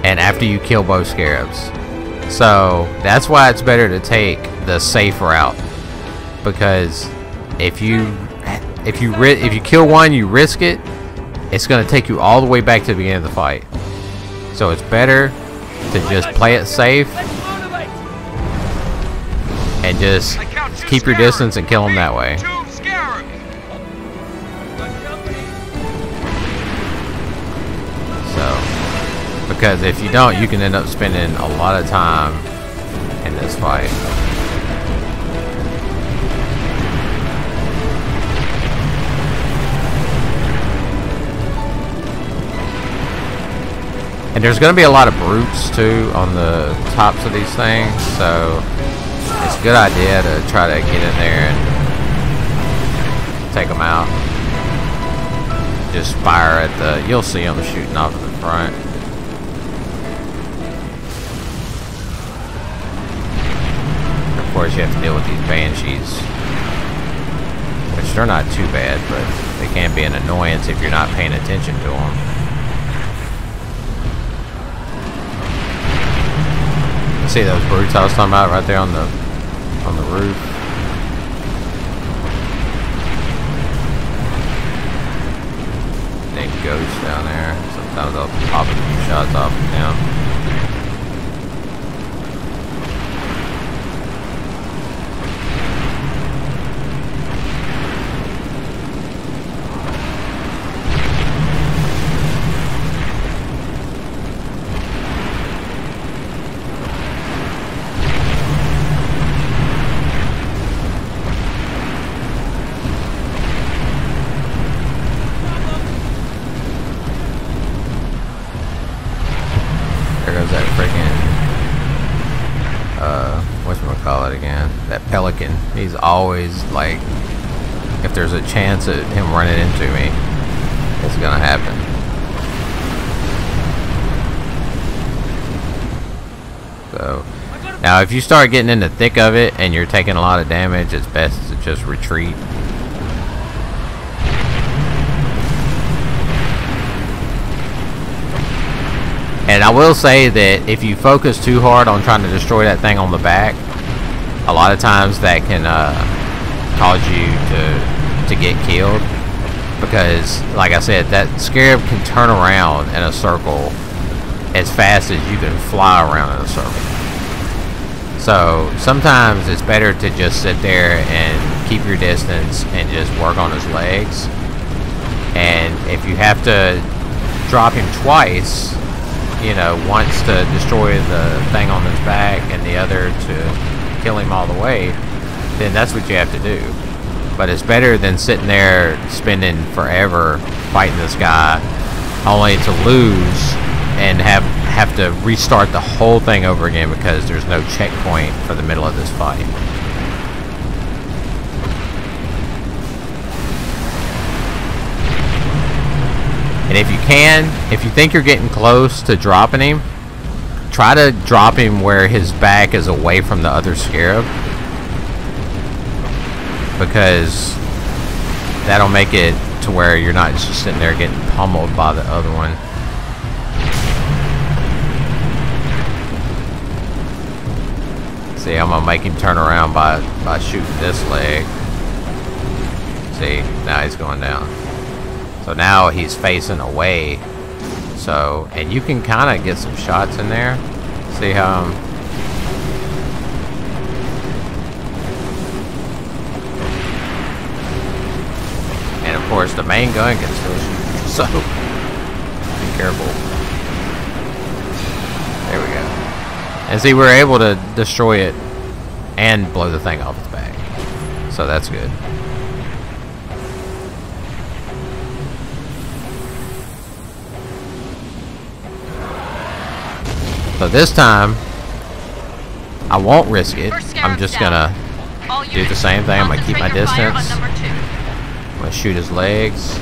and after you kill both Scarabs. So that's why it's better to take the safe route, because if you if you kill one, you risk it. It's gonna take you all the way back to the beginning of the fight. So it's better to just play it safe and just keep your distance and kill them that way. So, because if you don't, you can end up spending a lot of time in this fight. And there's going to be a lot of brutes too on the tops of these things, so it's a good idea to try to get in there and take them out. Just fire at the, you'll see them shooting off in the front. Of course you have to deal with these banshees, which they're not too bad, but they can be an annoyance if you're not paying attention to them. See those brutes I was talking about right there on the roof? They ghosts down there. Sometimes they'll pop a few shots off of them. That pelican, he's always like, if there's a chance of him running into me, it's gonna happen. So now if you start getting in the thick of it and you're taking a lot of damage, it's best to just retreat. And I will say that if you focus too hard on trying to destroy that thing on the back, a lot of times that can cause you to get killed, because like I said, that scarab can turn around in a circle as fast as you can fly around in a circle. So sometimes it's better to just sit there and keep your distance and just work on his legs. And if you have to drop him twice, you know, once to destroy the thing on his back and the other to kill him all the way, then that's what you have to do. But it's better than sitting there spending forever fighting this guy only to lose and have to restart the whole thing over again because there's no checkpoint for the middle of this fight. And if you can, if you think you're getting close to dropping him, try to drop him where his back is away from the other scarab, because that'll make it to where you're not just sitting there getting pummeled by the other one. See, I'm gonna make him turn around by shooting this leg. See, now he's going down. So now he's facing away. So, and you can kind of get some shots in there. See how and of course the main gun can still shoot. So, be careful. There we go. And see, we're able to destroy it and blow the thing off its back. So that's good. So this time, I won't risk it. I'm just gonna do the same thing. I'm gonna keep my distance. I'm gonna shoot his legs.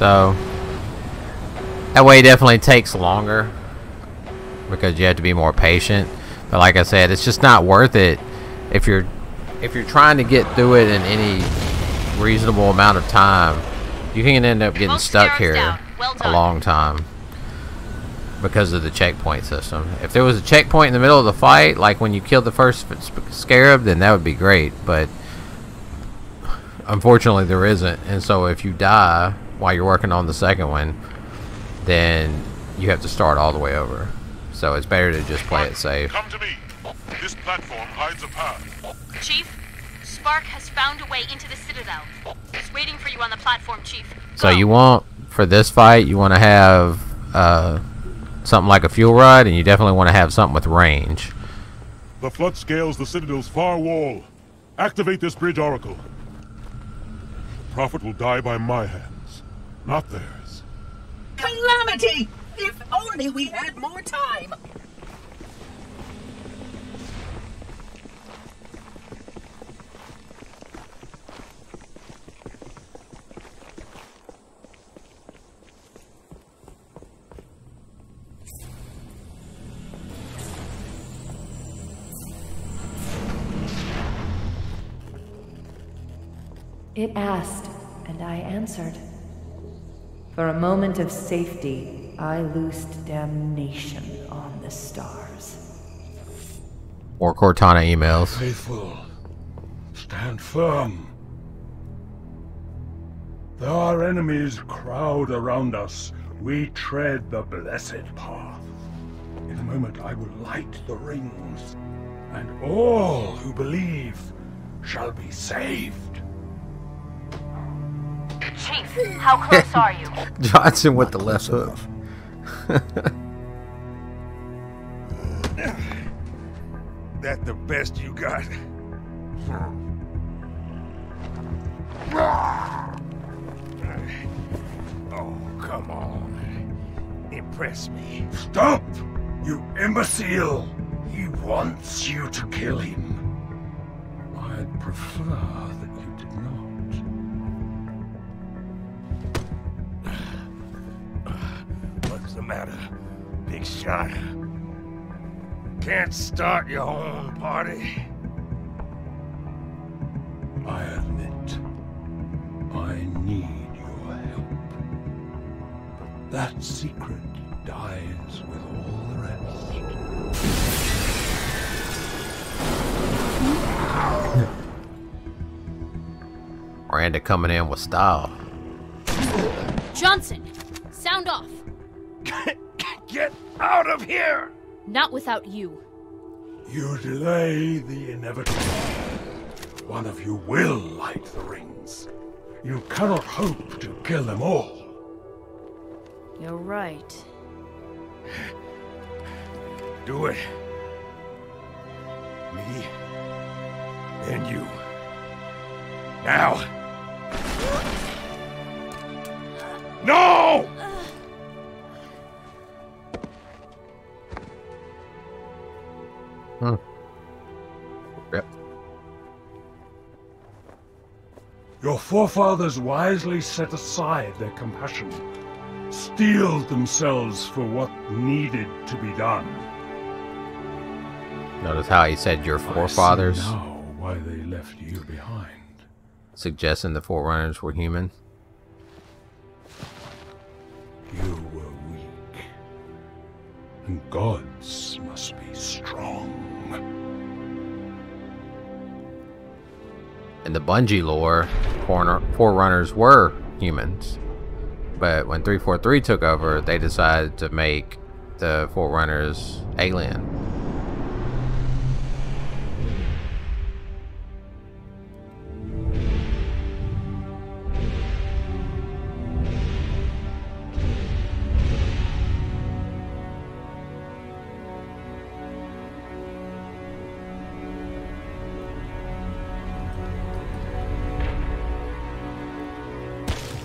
So that way it definitely takes longer because you have to be more patient. But like I said, it's just not worth it if you're trying to get through it in any reasonable amount of time. You can end up getting Both stuck scarabs here down. Well a done. long time because of the checkpoint system. If there was a checkpoint in the middle of the fight, like when you killed the first scarab, then that would be great. But unfortunately, there isn't. And so if you die while you're working on the second one, then you have to start all the way over. So it's better to just play it safe. Come to me. This platform hides a path. Chief, Spark has found a way into the Citadel. He's waiting for you on the platform, Chief. So Go. you want, for this fight, you want to have something like a fuel rod, and you definitely want to have something with range. The flood scales the Citadel's far wall. Activate this bridge oracle. The Prophet will die by my hands, not theirs. Calamity! If only we had more time! It asked, and I answered. For a moment of safety, I loosed damnation on the stars. Or Cortana emails. Faithful, stand firm. Though our enemies crowd around us, we tread the blessed path. In a moment I will light the rings, and all who believe shall be saved. Chief, how close are you? Johnson with the left hook. That the best you got? Oh, come on. Impress me. Stop! You imbecile! He wants you to kill him. I'd prefer that you did not. What's the matter, big shot? Can't start your own party? I admit, I need your help. But that secret dies with all the rest. Miranda coming in with style. Johnson, sound off. Get out of here! Not without you. You delay the inevitable. One of you will light the rings. You cannot hope to kill them all. You're right. Do it. Me and you. Now. No! Yep. Your forefathers wisely set aside their compassion, steeled themselves for what needed to be done. Notice how he said your forefathers, I see now why they left you behind. suggesting the Forerunners were human. You were weak, and gods must be strong. In the Bungie lore, Forerunners were humans. But when 343 took over, they decided to make the Forerunners alien.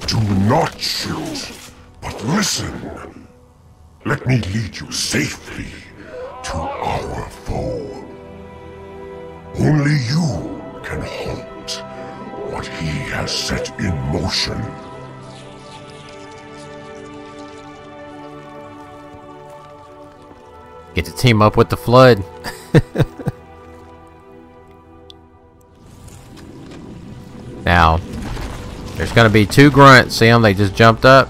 Do not shoot, but listen. Let me lead you safely to our foe. Only you can halt what he has set in motion. Get to team up with the Flood. Now, there's going to be 2 grunts. See them? They just jumped up.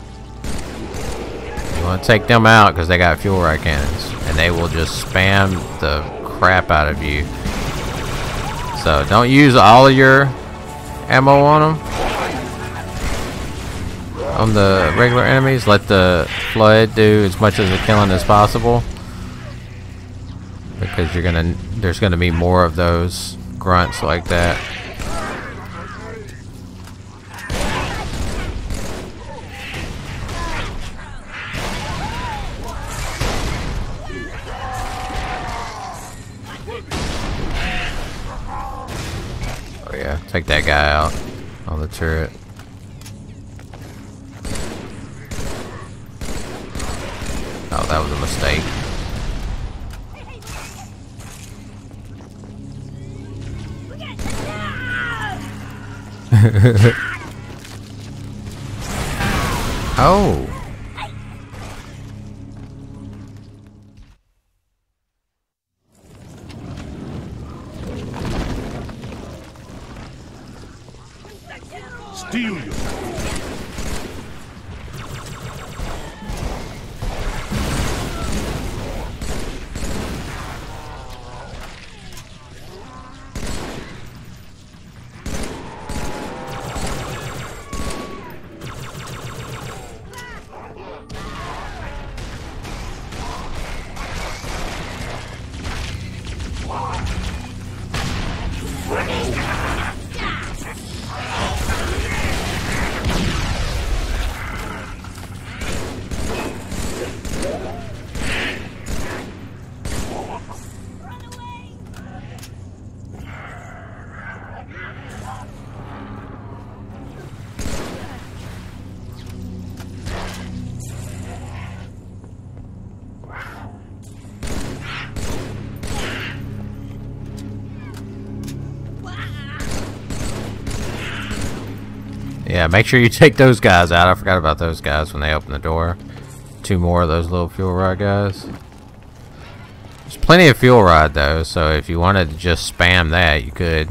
You want to take them out because they got fuel rod cannons. And they will just spam the crap out of you. So, don't use all of your ammo on them. On the regular enemies. Let the Flood do as much of the killing as possible. Because there's gonna be more of those grunts like that. Oh yeah, take that guy out on the turret. Oh, that was a mistake. Oh. Steel you. Yeah, make sure you take those guys out. I forgot about those guys when they open the door. 2 more of those little fuel rod guys. There's plenty of fuel rod though, so if you wanted to just spam that, you could.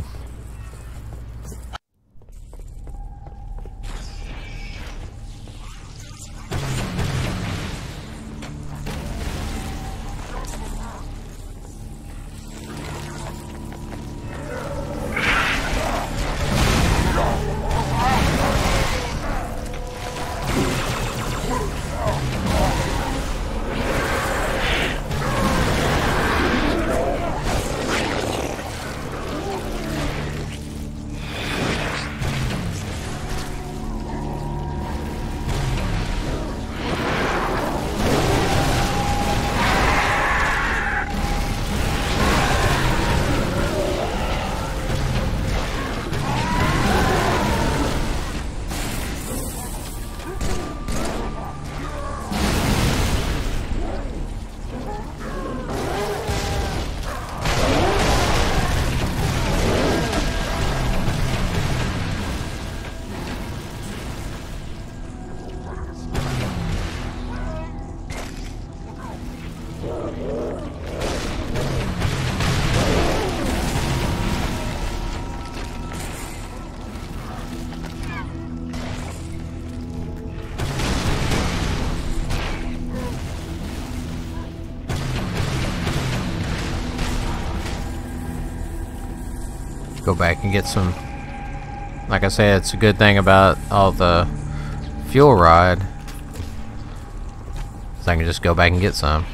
Go back and get some. Like I said, it's a good thing about all the fuel rod, so I can just go back and get some.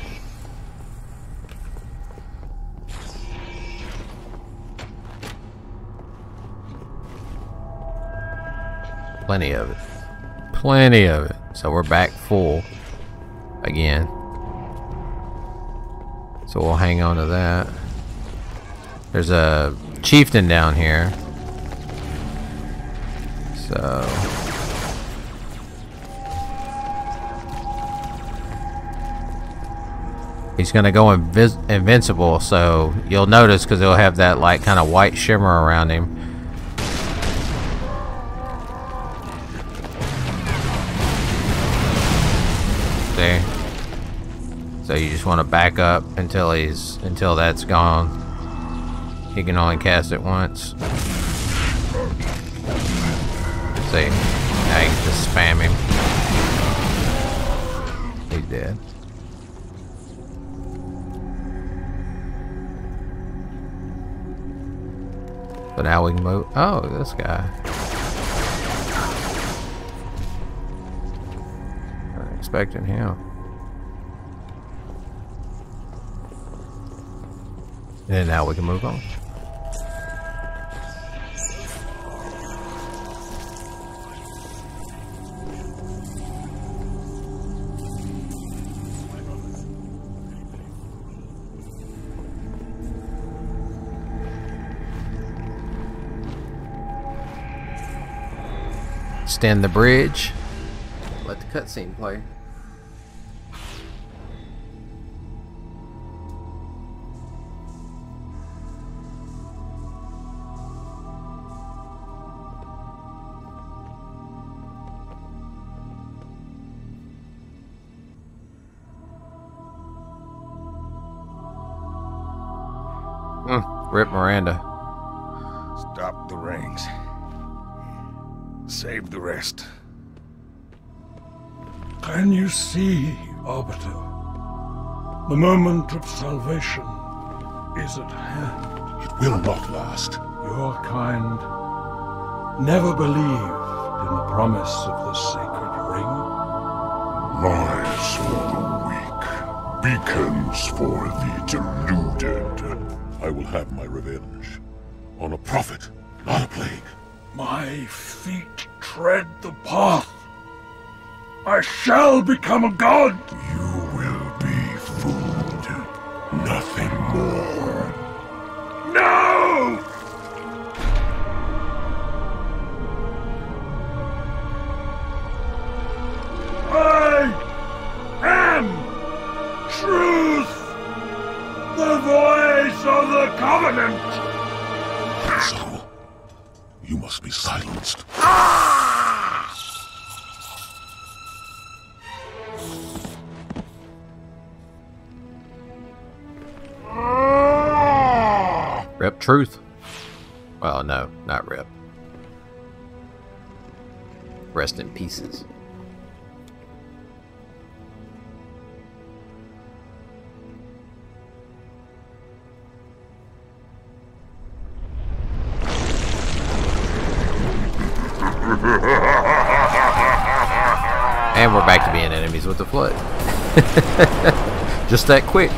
Plenty of it. Plenty of it. So we're back full again. So we'll hang on to that. There's a chieftain down here. So he's gonna go invincible, so you'll notice because he'll have that like kind of white shimmer around him. See? So So you just want to back up until that's gone. He can only cast it once. See, now you can just spam him. He's dead. So now we can move. Oh, this guy. Wasn't expecting him. And now we can move on. Extend the bridge. Let the cutscene play. Rip Miranda. Stop the rings. Save the rest. Can you see, Arbiter? The moment of salvation is at hand. It will not last. Your kind never believed in the promise of the sacred ring. Lies for the weak, beacons for the deluded. I will have my revenge. On a prophet, not a plague. My feet tread the path. I shall become a god. You will be food, nothing more. No! I am truth, the voice of the Covenant. So, you must be silenced. Rip Truth. Well, no, not Rip. Rest in pieces. And we're back to being enemies with the Flood. Just that quick.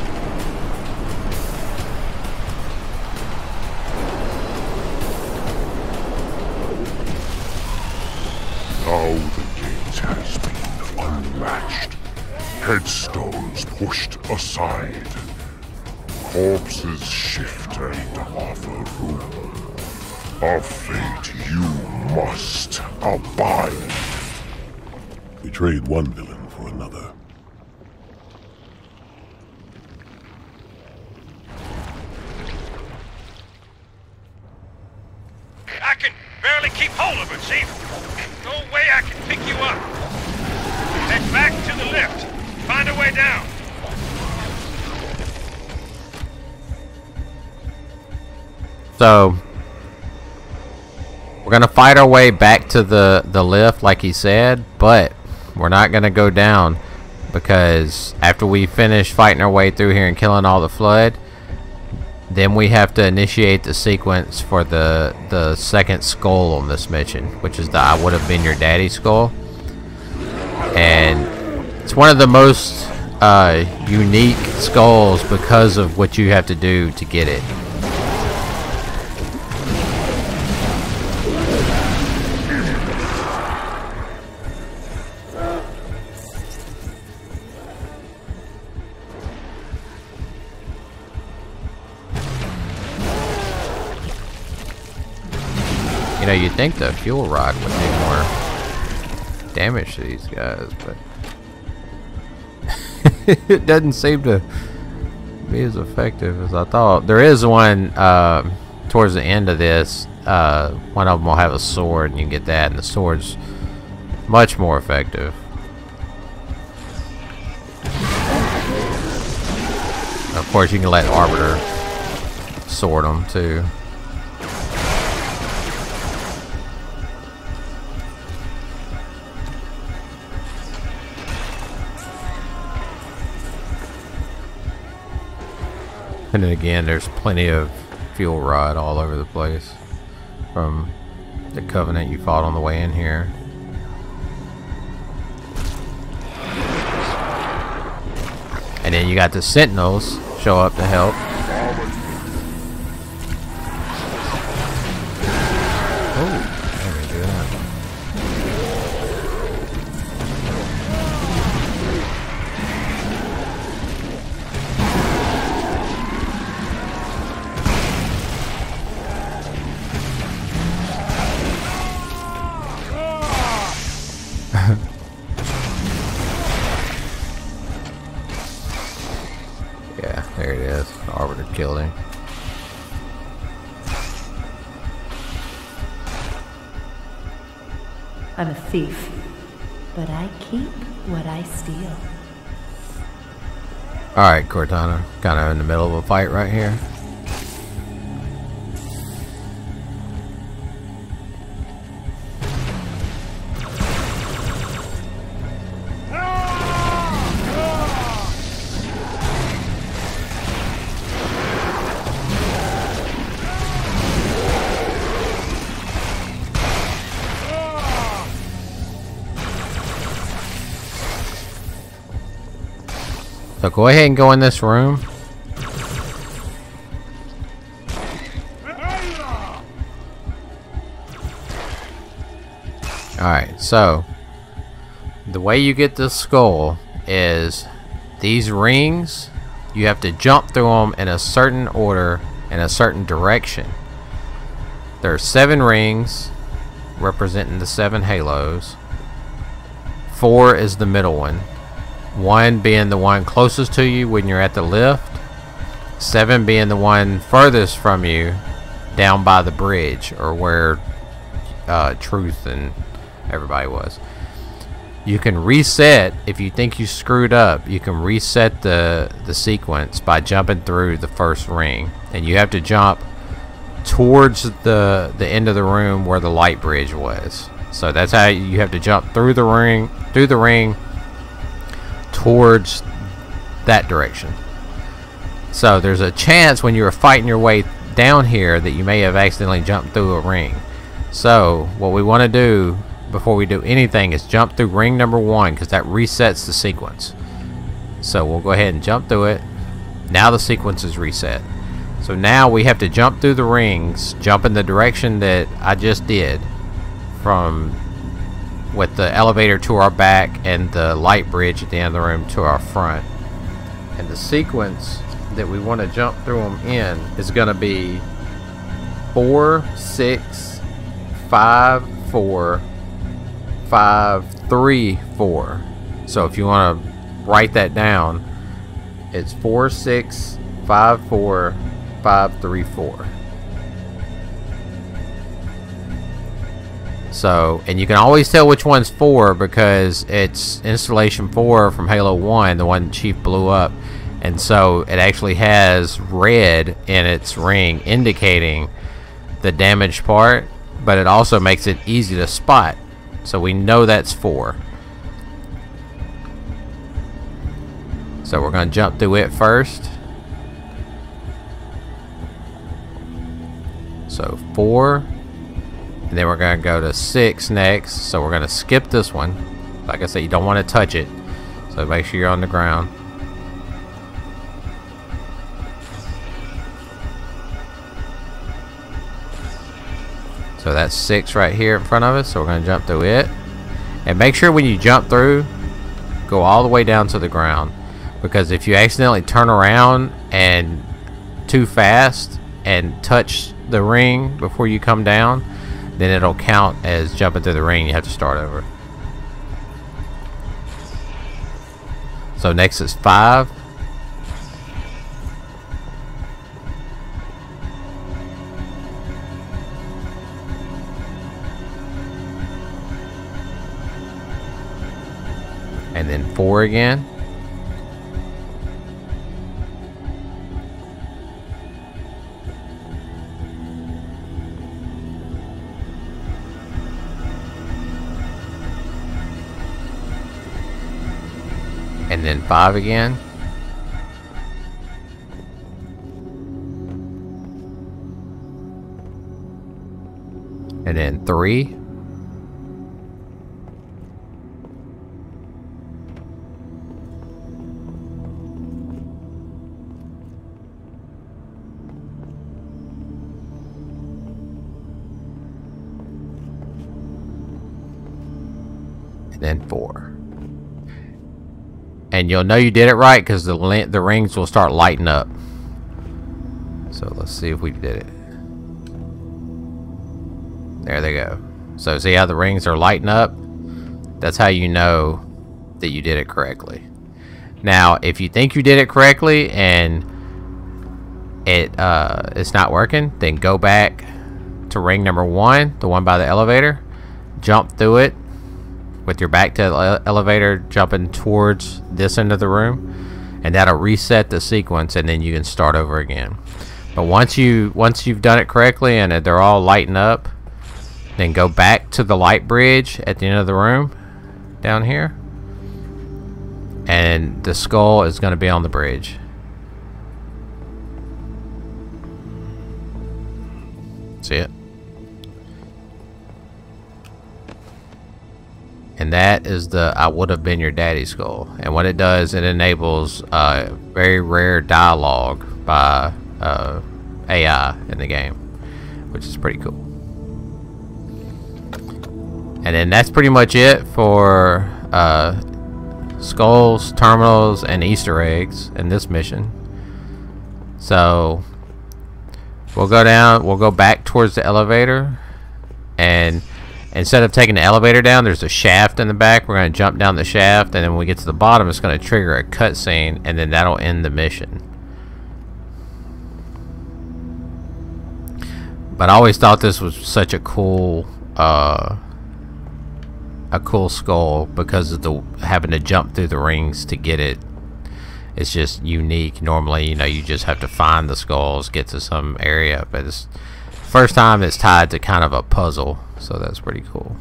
Now the gate has been unlatched. Headstones pushed aside. Corpses shift and offer room. A fate you must abide. We trade one villain for another. I can barely keep hold of it, Chief. No way I can pick you up. Head back to the lift. Find a way down. So we're gonna fight our way back to the lift like he said, but we're not gonna go down, because after we finish fighting our way through here and killing all the Flood, then we have to initiate the sequence for the second skull on this mission, which is the I Would Have Been Your Daddy skull. And it's one of the most unique skulls because of what you have to do to get it. You know, you'd think the fuel rod would do more damage to these guys, but it doesn't seem to be as effective as I thought. There is one towards the end of this. One of them will have a sword, and you can get that, and the sword's much more effective. Of course, you can let Arbiter sort them too. And then again, there's plenty of fuel rod all over the place from the Covenant you fought on the way in here. And then you got the Sentinels show up to help. Oh, let me do that. Yeah, there it is. The Arbiter killed him. I'm a thief, but I keep what I steal. Alright, Cortana. Kind of in the middle of a fight right here. So go ahead and go in this room. Alright, so the way you get this skull is these rings, you have to jump through them in a certain order, in a certain direction. There are 7 rings representing the 7 halos. 4 is the middle one. 1 being the one closest to you when you're at the lift. 7 being the one furthest from you down by the bridge, or where Truth and everybody was. You can reset if you think you screwed up. You can reset the sequence by jumping through the first ring, and you have to jump towards the end of the room where the light bridge was. So that's how you have to jump through the ring towards that direction. So there's a chance when you're fighting your way down here that you may have accidentally jumped through a ring. So what we want to do before we do anything is jump through ring number 1, because that resets the sequence. So we'll go ahead and jump through it. Now the sequence is reset. So now we have to jump through the rings, jump in the direction that I just did, from with the elevator to our back and the light bridge at the end of the room to our front. And the sequence that we want to jump through them in is going to be 4, 6, 5, 4, 5, 3, 4. So if you want to write that down, it's 4, 6, 5, 4, 5, 3, 4. So, and you can always tell which one's 4 because it's installation 4 from Halo 1, the one Chief blew up. And so it actually has red in its ring indicating the damaged part, but it also makes it easy to spot. So we know that's 4. So we're going to jump through it first. So 4. And then we're going to go to 6 next. So we're going to skip this one. Like I said, you don't want to touch it. So make sure you're on the ground. So that's 6 right here in front of us. So we're going to jump through it. And make sure when you jump through, go all the way down to the ground. Because if you accidentally turn around and too fast and touch the ring before you come down, then it'll count as jumping through the ring. You have to start over. So next is 5. And then 4 again. then 5 again. And then 3. And then 4. And you'll know you did it right because the rings will start lighting up. So let's see if we did it. There they go. So see how the rings are lighting up? That's how you know that you did it correctly. Now, if you think you did it correctly and it's not working, then go back to ring number 1, the one by the elevator. Jump through it with your back to the elevator, jumping towards this end of the room, and that'll reset the sequence, and then you can start over again. But once you've done it correctly and they're all lighting up, then go back to the light bridge at the end of the room down here, and the skull is going to be on the bridge. See it? And that is the "I would have been your daddy" skull. And what it does, it enables very rare dialogue by AI in the game, which is pretty cool. And then that's pretty much it for skulls, terminals, and Easter eggs in this mission. So we'll go back towards the elevator, and instead of taking the elevator down, there's a shaft in the back. We're going to jump down the shaft, and then when we get to the bottom, it's going to trigger a cutscene, and then that'll end the mission. But I always thought this was such a cool skull because of the having to jump through the rings to get it. It's just unique. Normally, you just have to find the skulls, get to some area, but it's first time it's tied to kind of a puzzle, so that's pretty cool.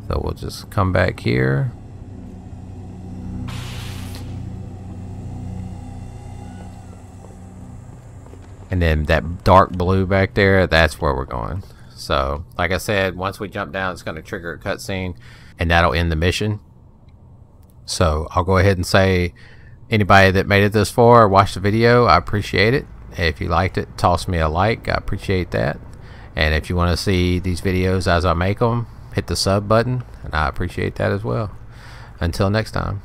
So we'll just come back here. And then that dark blue back there, that's where we're going. So, like I said, once we jump down, it's going to trigger a cutscene, and that'll end the mission. So, I'll go ahead and say, anybody that made it this far or watched the video, I appreciate it. If you liked it, toss me a like. I appreciate that. And if you want to see these videos as I make them, hit the sub button, and I appreciate that as well. Until next time.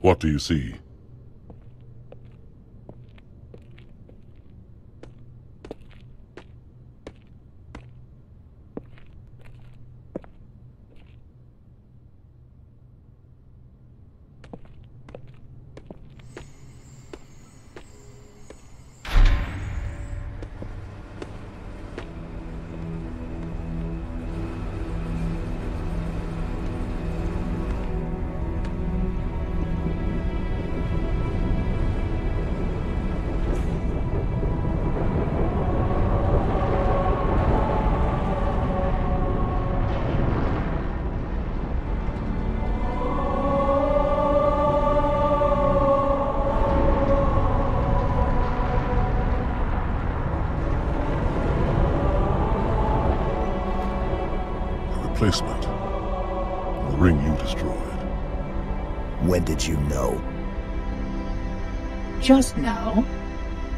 What do you see? Replacement. The ring you destroyed. When did you know? Just now.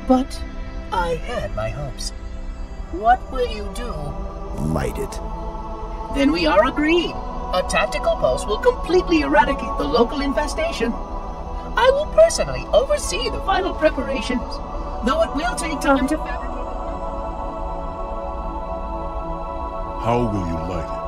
But I had my hopes. What will you do? Light it. Then we are agreed. A tactical pulse will completely eradicate the local infestation. I will personally oversee the final preparations, though it will take time to fabricate. How will you light it?